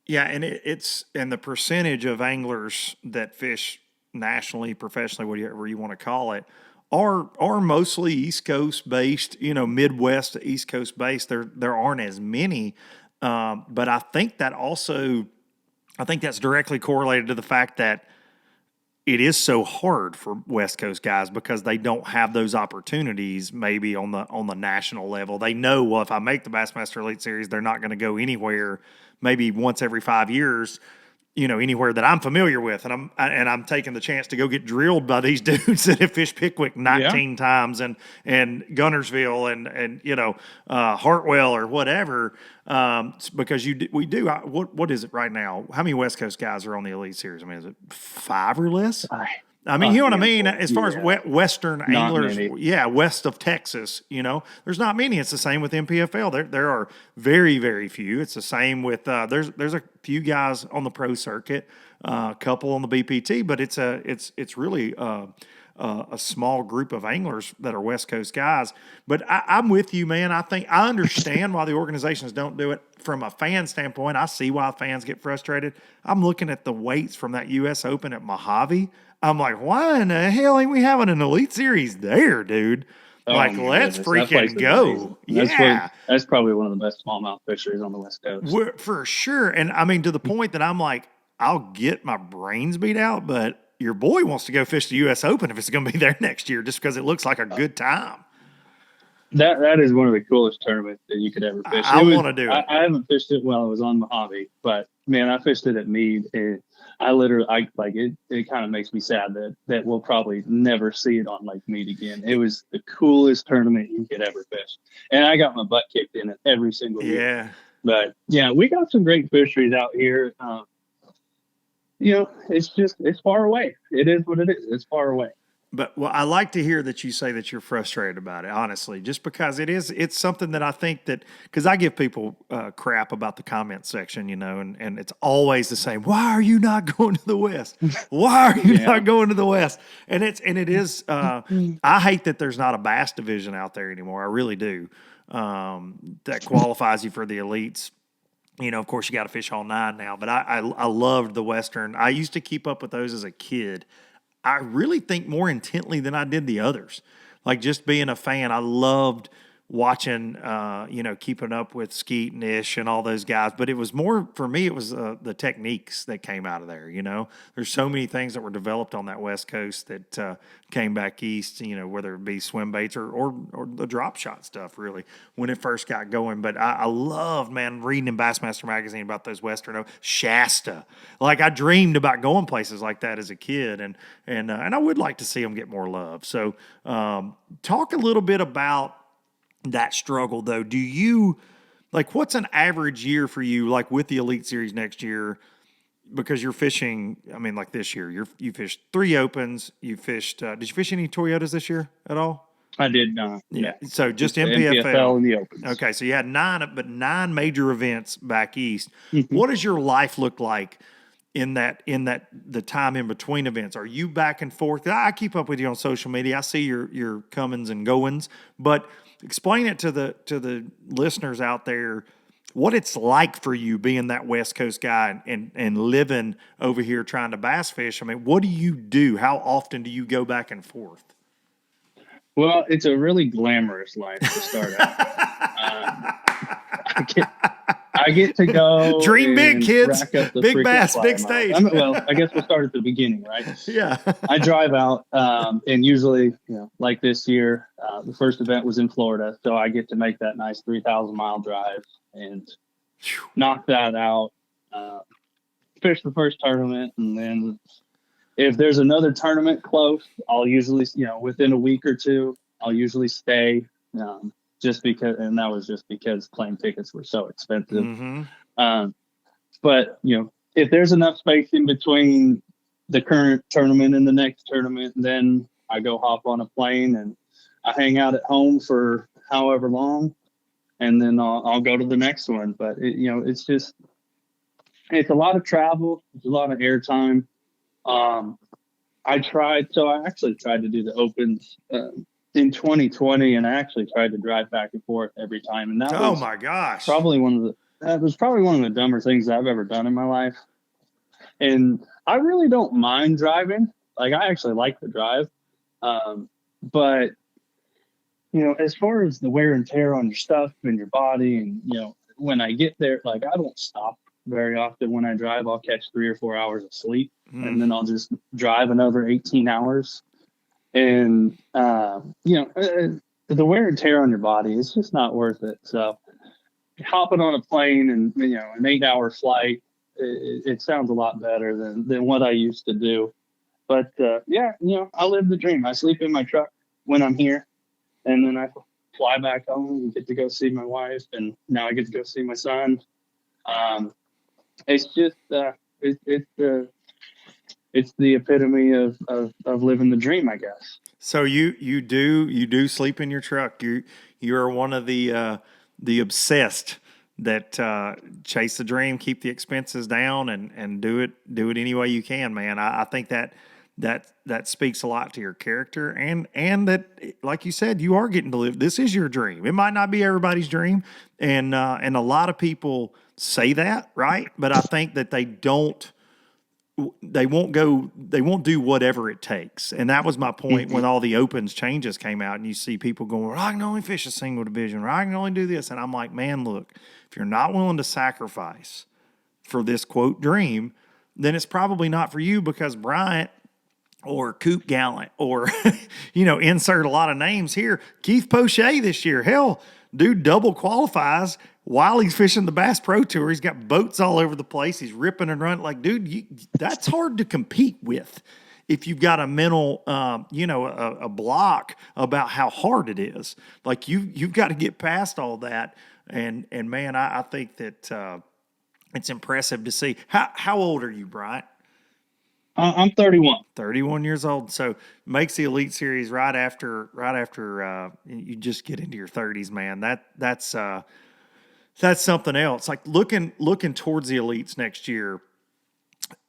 Yeah, and it's the percentage of anglers that fish nationally, professionally, whatever you want to call it, are mostly East Coast based. You know, Midwest to East Coast based. There aren't as many, but I think that's directly correlated to the fact that it is so hard for West Coast guys because they don't have those opportunities maybe on the national level. They know, well, if I make the Bassmaster Elite Series, they're not going to go anywhere maybe once every 5 years, you know, anywhere that I'm familiar with. And I'm taking the chance to go get drilled by these dudes that have fished Pickwick 19 times and Gunnersville and you know, Hartwell or whatever. Because what is it right now? How many West Coast guys are on the Elite Series? I mean, is it 5 or less? I mean, you know what I mean? As far as Western anglers, west of Texas, you know, there's not many. It's the same with NPFL. There are very, very few. It's the same with, there's a few guys on the pro circuit, a couple on the BPT, but it's really a small group of anglers that are West Coast guys. But I'm with you, man. I understand why the organizations don't do it. From a fan standpoint, I see why fans get frustrated. I'm looking at the weights from that U.S. Open at Mojave. I'm like, why in the hell ain't we having an Elite Series there, dude? Let's freaking go. That's probably one of the best smallmouth fisheries on the West Coast. For sure. And I mean, to the point that I'm like, I'll get my brains beat out, but your boy wants to go fish the U.S. Open if it's going to be there next year just because it looks like a good time. That is one of the coolest tournaments that you could ever fish. I want to do it. I haven't fished it while I was on Mojave, but man, I fished it at Meade, and it kind of makes me sad that we'll probably never see it on Lake Meade again. It was the coolest tournament you could ever fish, and I got my butt kicked in it every single year. But yeah, we got some great fisheries out here. You know, it's far away. It is what it is. It's far away. But I like to hear that you say that you're frustrated about it, honestly, just because it's something that I think that, because I give people crap about the comment section, you know, and it's always the same. Why are you not going to the West? Why are you not going to the West? And it is, I hate that there's not a bass division out there anymore. I really do. That qualifies you for the elites. You know, of course, you got to fish all 9 now, but I loved the Western. I used to keep up with those as a kid. I really think more intently than I did the others. Like, just being a fan, I loved watching, you know, keeping up with Skeet and Ish and all those guys. But it was more, for me, it was the techniques that came out of there, you know. There's so many things that were developed on that West Coast that came back east, you know, whether it be swim baits or the drop shot stuff, really, when it first got going. But I loved, man, reading in Bassmaster Magazine about those Western Shasta. Like, I dreamed about going places like that as a kid, and I would like to see them get more love. So talk a little bit about that struggle, though. Do you, like, what's an average year for you, like with the Elite Series next year? Because you're fishing, I mean, like this year, you fished 3 Opens. You fished, did you fish any Toyotas this year at all? I did not. Yeah. So just NPFL and the Opens. Okay. So you had 9 major events back east. Mm-hmm. What does your life look like in the time in between events? Are you back and forth? I keep up with you on social media. I see your comings and goings, but explain it to the listeners out there what it's like for you being that West Coast guy and living over here trying to bass fish. I mean, what do you do? How often do you go back and forth? Well, it's a really glamorous life to start out. I get to go Dream big, and kids. rack up the Big freaking bass, flyer big miles. stage. Well, I guess we'll start at the beginning, right? Yeah. I drive out, and usually, like this year, the first event was in Florida, so I get to make that nice 3,000-mile drive and knock that out, fish the first tournament, and then if there's another tournament close, I'll usually, within a week or two, I'll usually stay, just because, and that was just because plane tickets were so expensive. Mm-hmm. But, if there's enough space in between the current tournament and the next tournament, then I go hop on a plane and I hang out at home for however long, and then I'll go to the next one. But, it's a lot of travel. It's a lot of airtime. I actually tried to do the Opens in 2020, and I actually tried to drive back and forth every time. And that was my gosh. probably one of the dumber things I've ever done in my life. And I really don't mind driving. Like, I actually like to drive. But, as far as the wear and tear on your stuff and your body, and, when I get there, like, I don't stop very often when I drive. I'll catch 3 or 4 hours of sleep, and then I'll just drive another 18 hours. And, the wear and tear on your body, it's just not worth it. So hopping on a plane and, an 8-hour flight, it sounds a lot better than what I used to do. But, I live the dream. I sleep in my truck when I'm here, and then I fly back home and get to go see my wife, and now I get to go see my son. It's just, it's the epitome of living the dream, I guess. So you do sleep in your truck. You are one of the obsessed that chase the dream, keep the expenses down, and do it any way you can, man. I think that speaks a lot to your character, and that, like you said, you are getting to live. This is your dream. It might not be everybody's dream, and a lot of people say that, right? But I think that they won't do whatever it takes. And that was my point when all the Opens changes came out, and you see people going, well, I can only fish a single division, or I can only do this. And I'm like, man, look, if you're not willing to sacrifice for this quote dream, then it's probably not for you, because Bryant or Coop Gallant or, insert a lot of names here, Keith Poche this year, hell, dude double qualifies while he's fishing the Bass Pro Tour. He's got boats all over the place. He's ripping and running. Like, dude, that's hard to compete with if you've got a mental, a block about how hard it is. Like, you've got to get past all that. And man, I think that it's impressive to see. How old are you, Bryant? I'm 31. 31 years old. So makes the Elite Series right after you just get into your 30s, man. That's something else. Like, looking towards the Elites next year.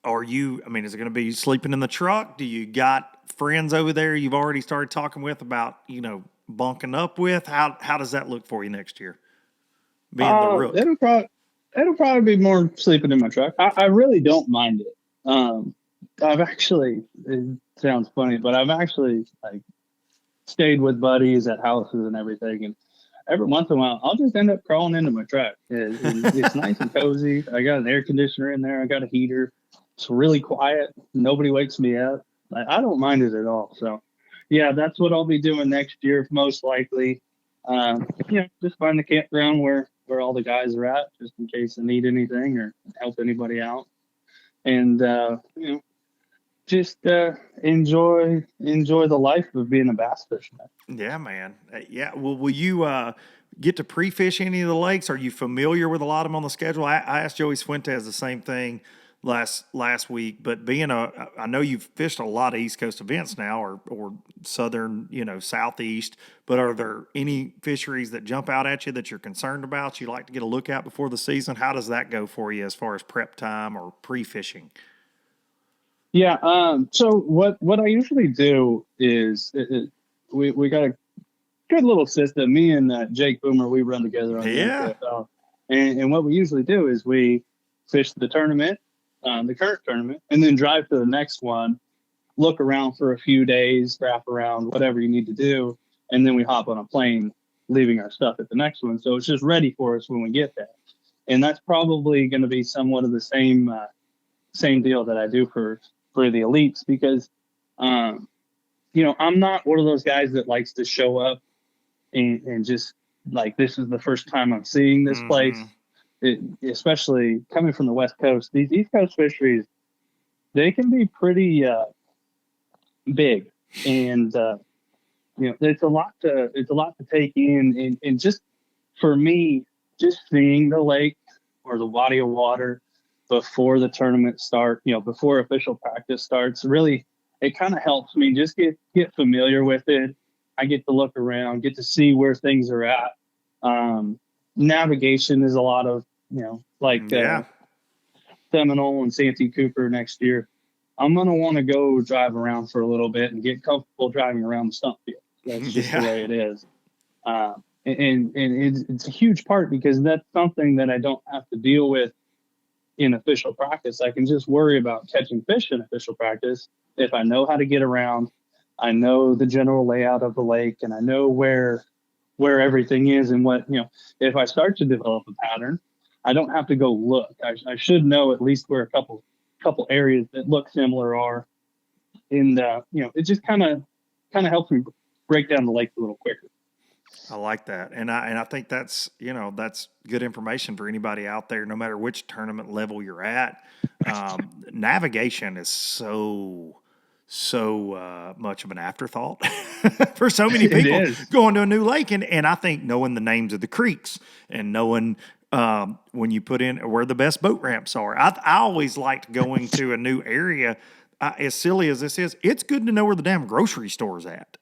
Is it going to be sleeping in the truck? Do you got friends over there you've already started talking with about, bunking up with? How does that look for you next year? Being the rook. It'll probably be more sleeping in my truck. I really don't mind it. It sounds funny, but I've actually stayed with buddies at houses and everything, and every once in a while I'll just end up crawling into my truck. It's nice and cozy. I got an air conditioner in there. I got a heater. It's really quiet. Nobody wakes me up. I don't mind it at all. So yeah, that's what I'll be doing next year, most likely. Just find the campground where all the guys are at, just in case I need anything or help anybody out. And, just enjoy the life of being a bass fisherman. Yeah, man. Yeah. Well, will you get to pre-fish any of the lakes? Are you familiar with a lot of them on the schedule? I asked Joey Fuentes the same thing last week, but I know you've fished a lot of East Coast events now, or southern, southeast, but are there any fisheries that jump out at you that you're concerned about, you like to get a look at before the season? How does that go for you as far as prep time or pre-fishing? Yeah. So what I usually do is we got a good little system. Me and Jake Boomer, we run together on the NPFL. And what we usually do is we fish the tournament, the current tournament, and then drive to the next one, look around for a few days, wrap around, whatever you need to do, and then we hop on a plane, leaving our stuff at the next one. So it's just ready for us when we get there. And that's probably going to be somewhat of the same deal that I do for the elites, because, I'm not one of those guys that likes to show up and just like, this is the first time I'm seeing this place. Especially coming from the West Coast, these East Coast fisheries, they can be pretty big, and it's a lot to take in, and just for me, just seeing the lake or the body of water before the tournament start, before official practice starts, really, it kind of helps me just get familiar with it. I get to look around, get to see where things are at. Navigation is a lot of, Seminole and Santee Cooper next year. I'm going to want to go drive around for a little bit and get comfortable driving around the stump field. That's just the way it is. And it's a huge part, because that's something that I don't have to deal with in official practice. I can just worry about catching fish in official practice if I know how to get around. I know the general layout of the lake, and I know where everything is, and what, if I start to develop a pattern, I don't have to go look. I should know at least where a couple areas that look similar are. And it just kind of helps me break down the lake a little quicker. I like that. And I think that's good information for anybody out there, no matter which tournament level you're at. Navigation is so much of an afterthought for so many people going to a new lake. And I think knowing the names of the creeks and knowing when you put in where the best boat ramps are. I always liked going to a new area. As silly as this is, it's good to know where the damn grocery store's at.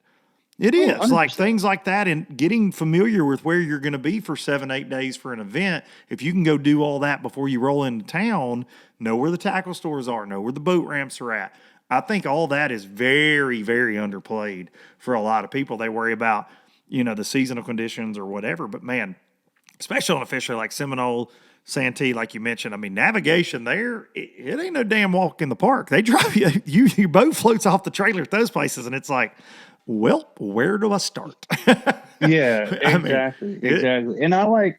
It is 100%. like things like that, and getting familiar with where you're going to be for 7-8 days for an event. If you can go do all that before you roll into town, know where the tackle stores are, know where the boat ramps are at. I think all that is very, very underplayed for a lot of people. They worry about, the seasonal conditions or whatever, but man, especially on a fishery like Seminole, Santee, like you mentioned, I mean, navigation there, it ain't no damn walk in the park. They drive you, your boat floats off the trailer at those places, and it's like, well, where do I start? Yeah, exactly. And I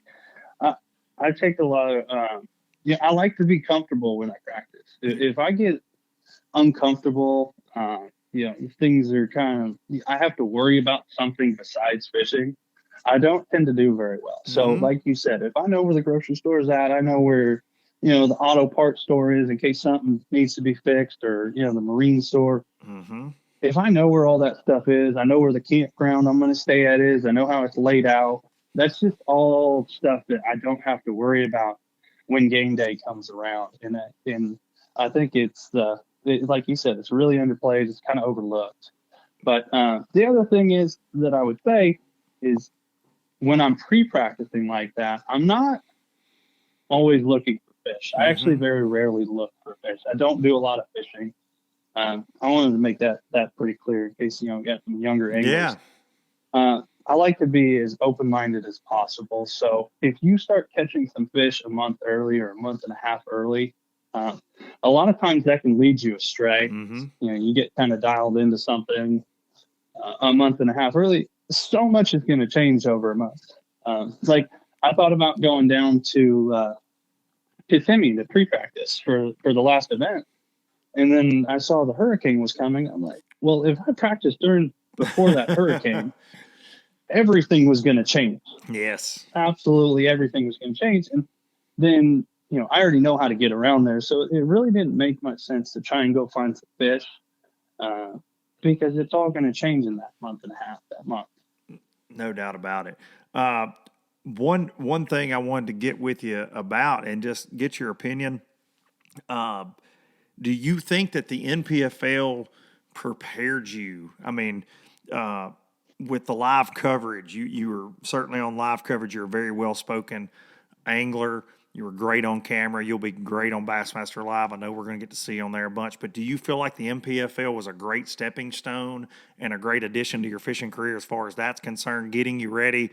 take a lot of, I like to be comfortable when I practice. If I get uncomfortable, things are I have to worry about something besides fishing, I don't tend to do very well. So like you said, if I know where the grocery store is at, I know where, the auto parts store is in case something needs to be fixed, or, the marine store. If I know where all that stuff is, I know where the campground I'm going to stay at is, I know how it's laid out. That's just all stuff that I don't have to worry about when game day comes around. And I think like you said, it's really underplayed. It's kind of overlooked. But the other thing is that I would say is, when I'm pre-practicing like that, I'm not always looking for fish. I actually very rarely look for fish. I don't do a lot of fishing. I wanted to make that pretty clear in case, we got some younger anglers. Yeah. I like to be as open-minded as possible. So if you start catching some fish a month early or a month and a half early, a lot of times that can lead you astray. You get kind of dialed into something a month and a half early. So much is going to change over a month. Like I thought about going down to Kissimmee to pre-practice for the last event. And then I saw the hurricane was coming. I'm like, well, if I practiced before that hurricane, everything was going to change. Yes. Absolutely everything was going to change. And then, I already know how to get around there. So it really didn't make much sense to try and go find some fish because it's all going to change in that month and a half, that month. No doubt about it. One thing I wanted to get with you about and just get your opinion. Do you think that the NPFL prepared you? I mean, with the live coverage, you were certainly on live coverage. You're a very well-spoken angler. You were great on camera. You'll be great on Bassmaster Live. I know we're going to get to see you on there a bunch. But do you feel like the NPFL was a great stepping stone and a great addition to your fishing career as far as that's concerned, getting you ready?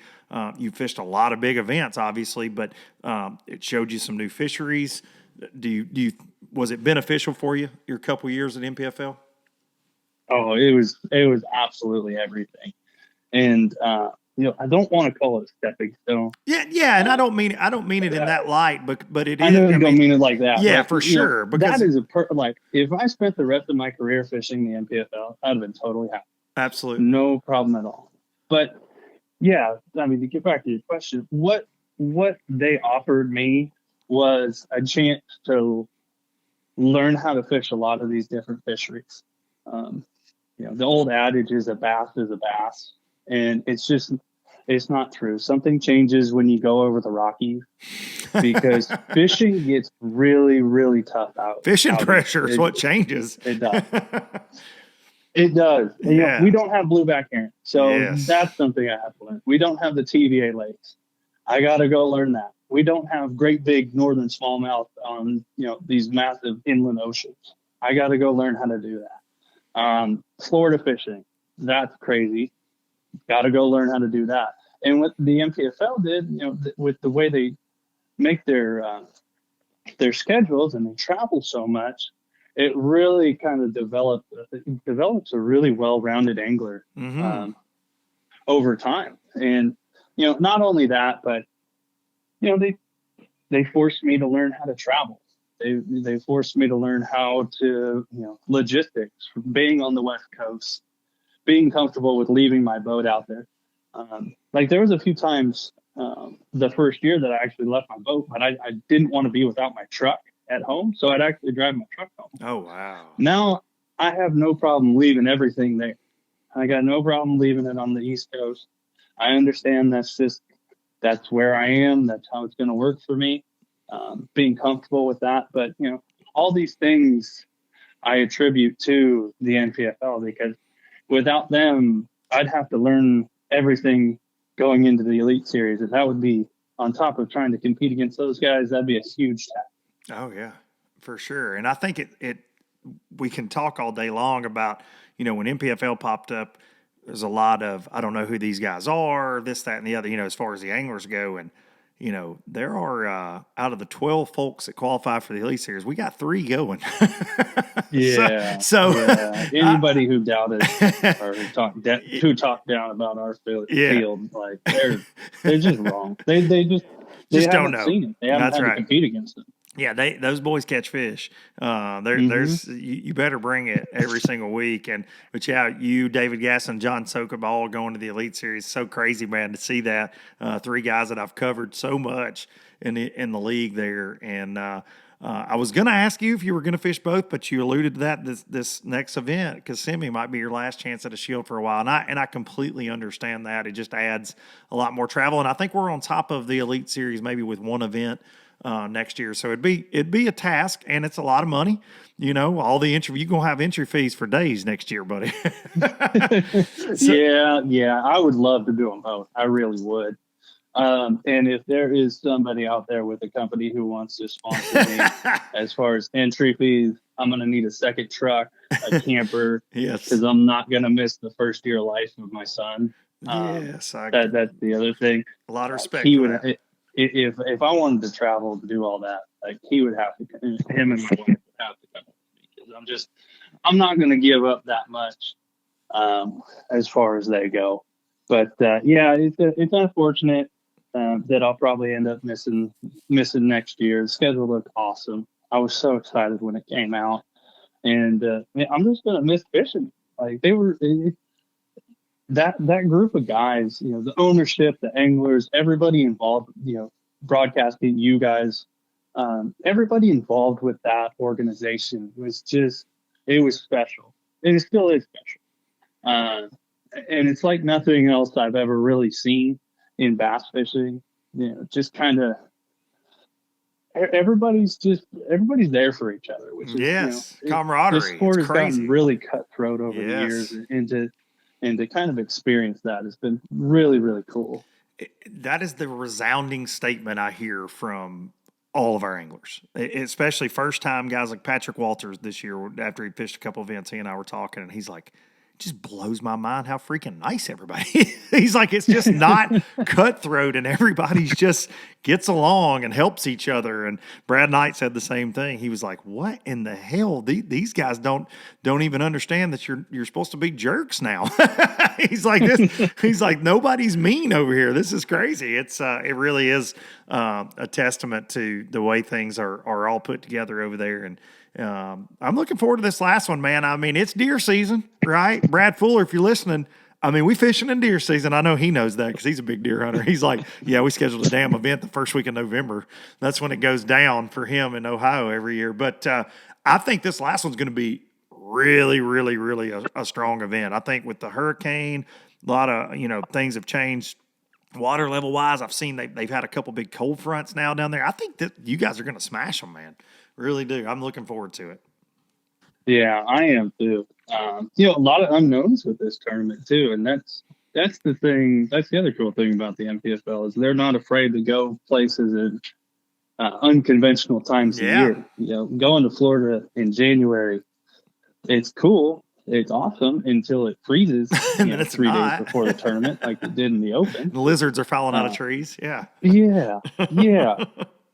You fished a lot of big events, obviously, but it showed you some new fisheries. Was it beneficial for you, your couple years at NPFL? Oh, it was absolutely everything. And, I don't want to call it a stepping stone. Yeah, and I don't mean it in that light, but it is. I know you don't mean it like that. Yeah, but, for sure. Because that is like, if I spent the rest of my career fishing the NPFL, I'd have been totally happy. absolutely No problem at all. But yeah, I mean, to get back to your question, what they offered me was a chance to learn how to fish a lot of these different fisheries. The old adage is a bass is a bass, and it's not true. Something changes when you go over the Rockies because fishing gets really, really tough out. fishing pressure is what changes. It does. It does. Yeah. We don't have blueback herring, so Yes. that's something I have to learn. We don't have the TVA lakes. I got to go learn that. We don't have great big northern smallmouth on these massive inland oceans. I got to go learn how to do that. Florida fishing, that's crazy. Got to go learn how to do that. And what the NPFL did, with the way they make their schedules and they travel so much, it really kind of develops a really well-rounded angler over time. And not only that, but they forced me to learn how to travel. They forced me to learn how to logistics, being on the West Coast, being comfortable with leaving my boat out there. Like there was a few times the first year that I actually left my boat, but I didn't want to be without my truck at home, so I'd actually drive my truck home. Oh, wow. Now I have no problem leaving everything there. I got no problem leaving it on the East Coast. I understand that's where I am. That's how it's going to work for me. Being comfortable with that. But, all these things I attribute to the NPFL because without them, I'd have to learn everything going into the Elite Series. And that would be on top of trying to compete against those guys. That'd be a huge task. Oh, yeah, for sure. And I think we can talk all day long about, when NPFL popped up, there's a lot of, I don't know who these guys are, this, that, and the other, as far as the anglers go. And, there are, out of the 12 folks that qualify for the Elite Series, we got 3 going. Yeah. So anybody who doubted or who talked down about our field, like they're just wrong. They don't know. Seen it. They haven't had to compete against them. Yeah, those boys catch fish. There's you better bring it every single week. But you, David Gass, and John Sokup all going to the Elite Series. So crazy, man, to see that 3 guys that I've covered so much in the league there. And I was going to ask you if you were going to fish both, but you alluded to that this next event. Kissimmee might be your last chance at a Shield for a while, and I completely understand that. It just adds a lot more travel, and I think we're on top of the Elite Series maybe with one event next year. So it'd be a task, and it's a lot of money. All the you're gonna have entry fees for days next year, buddy. Yeah, I would love to do them both. I really would. And if there is somebody out there with a company who wants to sponsor me as far as entry fees, I'm going to need a second truck, a camper, yes, because I'm not going to miss the first year of life of my son. Yes, that's the other thing. A lot of respect. He would, if I wanted to travel to do all that, like he would have to, him and my wife would have to come because I'm not going to give up that much as far as they go. But it's unfortunate that I'll probably end up missing next year. The schedule looked awesome. I was so excited when it came out, and I'm just gonna miss fishing. Like they were that group of guys. The ownership, the anglers, everybody involved. Broadcasting, you guys, everybody involved with that organization was it was special. It still is special. And it's like nothing else I've ever really seen in bass fishing. Just kind of everybody's there for each other, which is camaraderie. This sport has crazy. Gotten really cutthroat over the years, and to kind of experience that has been really, really cool. That is the resounding statement I hear from all of our anglers, especially first time guys like Patrick Walters this year. After he fished a couple events, he and I were talking, and he's like, just blows my mind how freaking nice everybody is. He's like, it's just not cutthroat and everybody's just gets along and helps each other. And Brad Knight said the same thing. He was like, what in the hell? These guys don't even understand that you're supposed to be jerks now. He's like he's like, nobody's mean over here. This is crazy. It really is a testament to the way things are all put together over there. And I'm looking forward to this last one, man. I mean, it's deer season, right? Brad Fuller, if you're listening, I mean, we fishing in deer season. I know he knows that because he's a big deer hunter. He's like, yeah, we scheduled a damn event the first week of November. That's when it goes down for him in Ohio every year. But I think this last one's going to be really, really, really a strong event. I think with the hurricane, a lot of, things have changed water level wise. I've seen they've had a couple big cold fronts now down there. I think that you guys are going to smash them, man. Really do. I'm looking forward to it. Yeah, I am too. A lot of unknowns with this tournament too, and that's the thing. That's the other cool thing about the NPFL is they're not afraid to go places at unconventional times of year. Going to Florida in January, it's cool. It's awesome until it freezes and then it's 3 days before the tournament, like it did in the Open. The lizards are falling out of trees. Yeah. Yeah.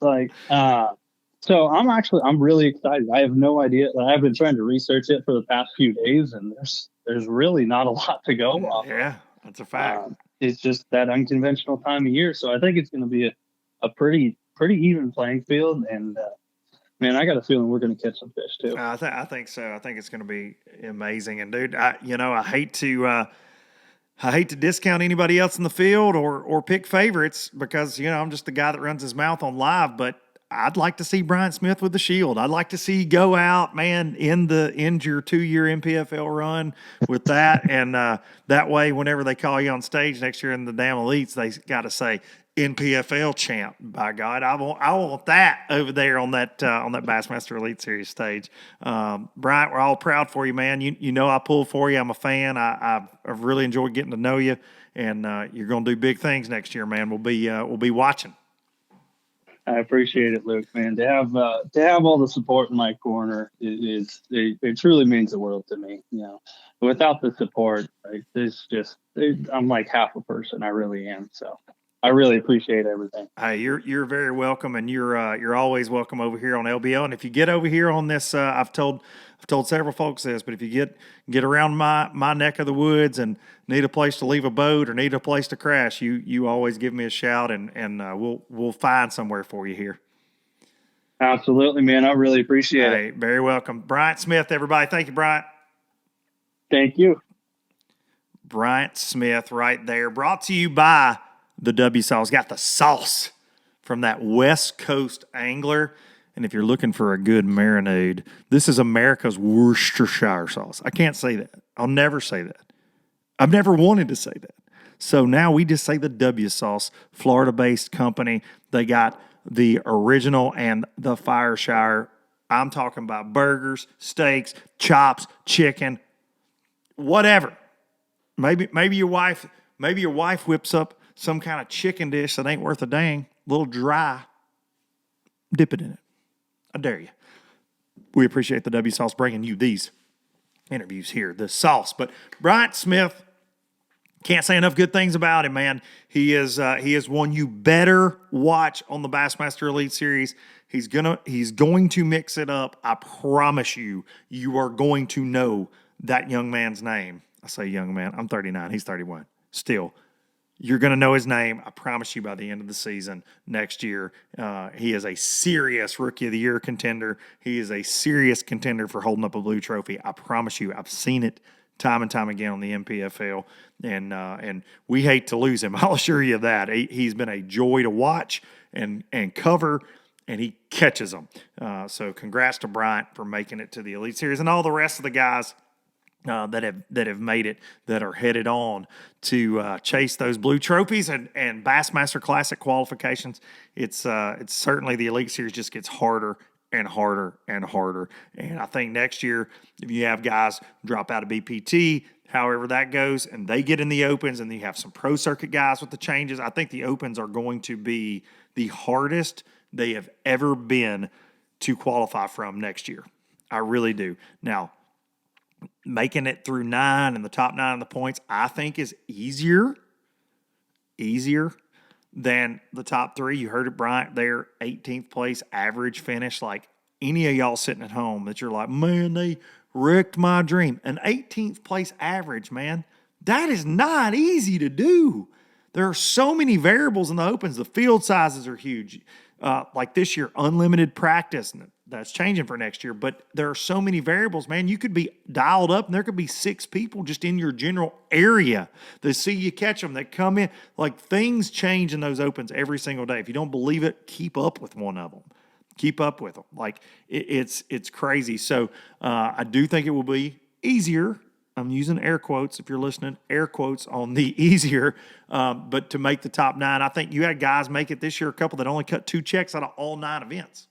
Like, so I'm really excited. I have no idea. I've been trying to research it for the past few days, and there's really not a lot to go off. Yeah, that's a fact. It's just that unconventional time of year, so I think it's going to be a pretty even playing field. And man, I got a feeling we're going to catch some fish too. I think so. I think it's going to be amazing. And dude, I hate to discount anybody else in the field or pick favorites because I'm just the guy that runs his mouth on live, but I'd like to see Bryant Smith with the shield. I'd like to see you go out, man, end your 2-year NPFL run with that. And that way, whenever they call you on stage next year in the damn elites, they got to say NPFL champ. By God, I want that over there on that Bassmaster Elite Series stage. Bryant, we're all proud for you, man. I pull for you. I'm a fan. I've really enjoyed getting to know you, and you're going to do big things next year, man. We'll be watching. I appreciate it, Luke, man. To have all the support in my corner it truly means the world to me. Without the support, I'm like half a person. I really am. So I really appreciate everything. You're very welcome, and you're always welcome over here on LBL. And if you get over here on this, I've told several folks this, but if you get around my neck of the woods and need a place to leave a boat or need a place to crash, you always give me a shout, and we'll find somewhere for you here. Absolutely, man. I really appreciate it. Very welcome. Bryant Smith, everybody. Thank you, Bryant. Thank you. Bryant Smith right there. Brought to you by the W Sauce. Got the sauce from that West Coast angler. And if you're looking for a good marinade, this is America's Worcestershire sauce. I can't say that. I'll never say that. I've never wanted to say that. So now we just say the W Sauce, Florida-based company. They got the original and the Fireshire. I'm talking about burgers, steaks, chops, chicken, whatever. Maybe your wife whips up some kind of chicken dish that ain't worth a dang, a little dry. Dip it in it. I dare you. We appreciate the W Sauce bringing you these interviews here, the sauce. But Bryant Smith, can't say enough good things about him, man. He is one you better watch on the Bassmaster Elite Series. He's going to mix it up. I promise you are going to know that young man's name. I say young man. I'm 39. He's 31. Still, you're going to know his name. I promise you by the end of the season next year. He is a serious Rookie of the Year contender. He is a serious contender for holding up a blue trophy. I promise you. I've seen it time and time again on the NPFL, and we hate to lose him. I'll assure you of that. He's been a joy to watch and cover, and he catches them. So congrats to Bryant for making it to the Elite Series and all the rest of the guys that have made it, that are headed on to chase those blue trophies and Bassmaster Classic qualifications. It's certainly the Elite Series just gets harder and harder and harder. And I think next year, if you have guys drop out of BPT, however that goes, and they get in the Opens, and you have some pro circuit guys with the changes, I think the Opens are going to be the hardest they have ever been to qualify from next year. I really do. Now, making it through 9 and the top 9 of the points, I think is easier than the top 3. You heard it, Bryant, their 18th place average finish. Like any of y'all sitting at home that you're like, man, they wrecked my dream. An 18th place average, man, that is not easy to do. There are so many variables in the Opens. The field sizes are huge. Like this year, unlimited practice. That's changing for next year. But there are so many variables, man. You could be dialed up, and there could be 6 people just in your general area that see you catch them, that come in. Like, things change in those Opens every single day. If you don't believe it, keep up with one of them. Keep up with them. Like, it's crazy. So I do think it will be easier. I'm using air quotes, if you're listening, air quotes on the easier, but to make the top 9. I think you had guys make it this year, a couple that only cut 2 checks out of all 9 events.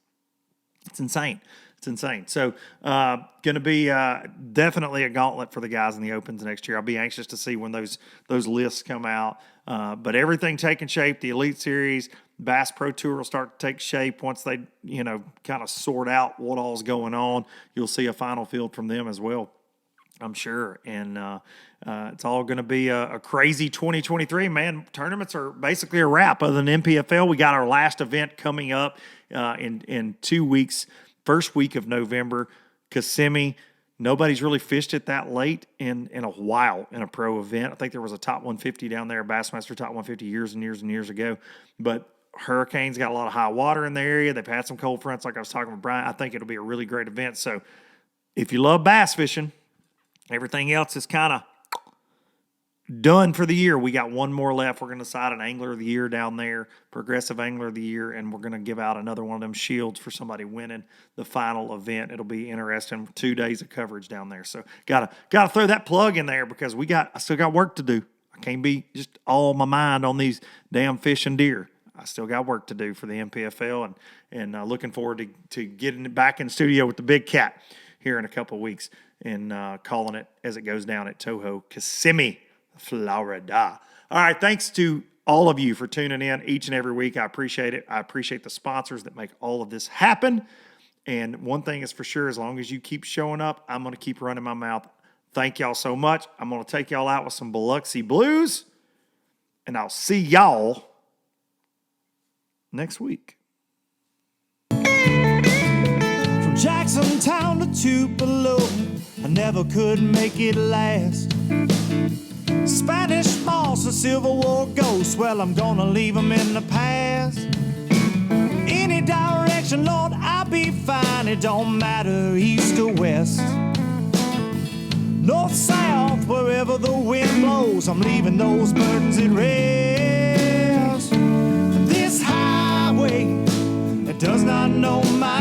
It's insane. It's insane. So going to be definitely a gauntlet for the guys in the Opens next year. I'll be anxious to see when those lists come out. But everything taking shape, the Elite Series, Bass Pro Tour will start to take shape once they, kind of sort out what all's going on. You'll see a final field from them as well, I'm sure. And it's all going to be a crazy 2023, man. Tournaments are basically a wrap. Other than NPFL, we got our last event coming up in 2 weeks, first week of November, Kissimmee. Nobody's really fished it that late in a while in a pro event. I think there was a top 150 down there, Bassmaster top 150 years and years and years ago. But hurricanes got a lot of high water in the area. They've had some cold fronts like I was talking with Brian. I think it'll be a really great event. So if you love bass fishing, everything else is kind of done for the year. We got one more left. We're going to decide an Angler of the Year down there, Progressive Angler of the Year, and we're going to give out another one of them shields for somebody winning the final event. It'll be interesting. 2 days of coverage down there. So gotta throw that plug in there because I still got work to do. I can't be just all my mind on these damn fish and deer. I still got work to do for the NPFL, and looking forward to getting back in the studio with the big cat here in a couple of weeks and calling it as it goes down at Toho, Kissimmee, Florida. All right, thanks to all of you for tuning in each and every week. I appreciate it. I appreciate the sponsors that make all of this happen. And one thing is for sure, as long as you keep showing up, I'm going to keep running my mouth. Thank y'all so much. I'm going to take y'all out with some Biloxi Blues, and I'll see y'all next week. From Jacksontown to Tupelo, I never could make it last. Spanish moss and Civil War ghosts, well, I'm gonna leave them in the past. Any direction, Lord, I'll be fine. It don't matter east or west. North, south, wherever the wind blows, I'm leaving those burdens at rest. This highway, it does not know my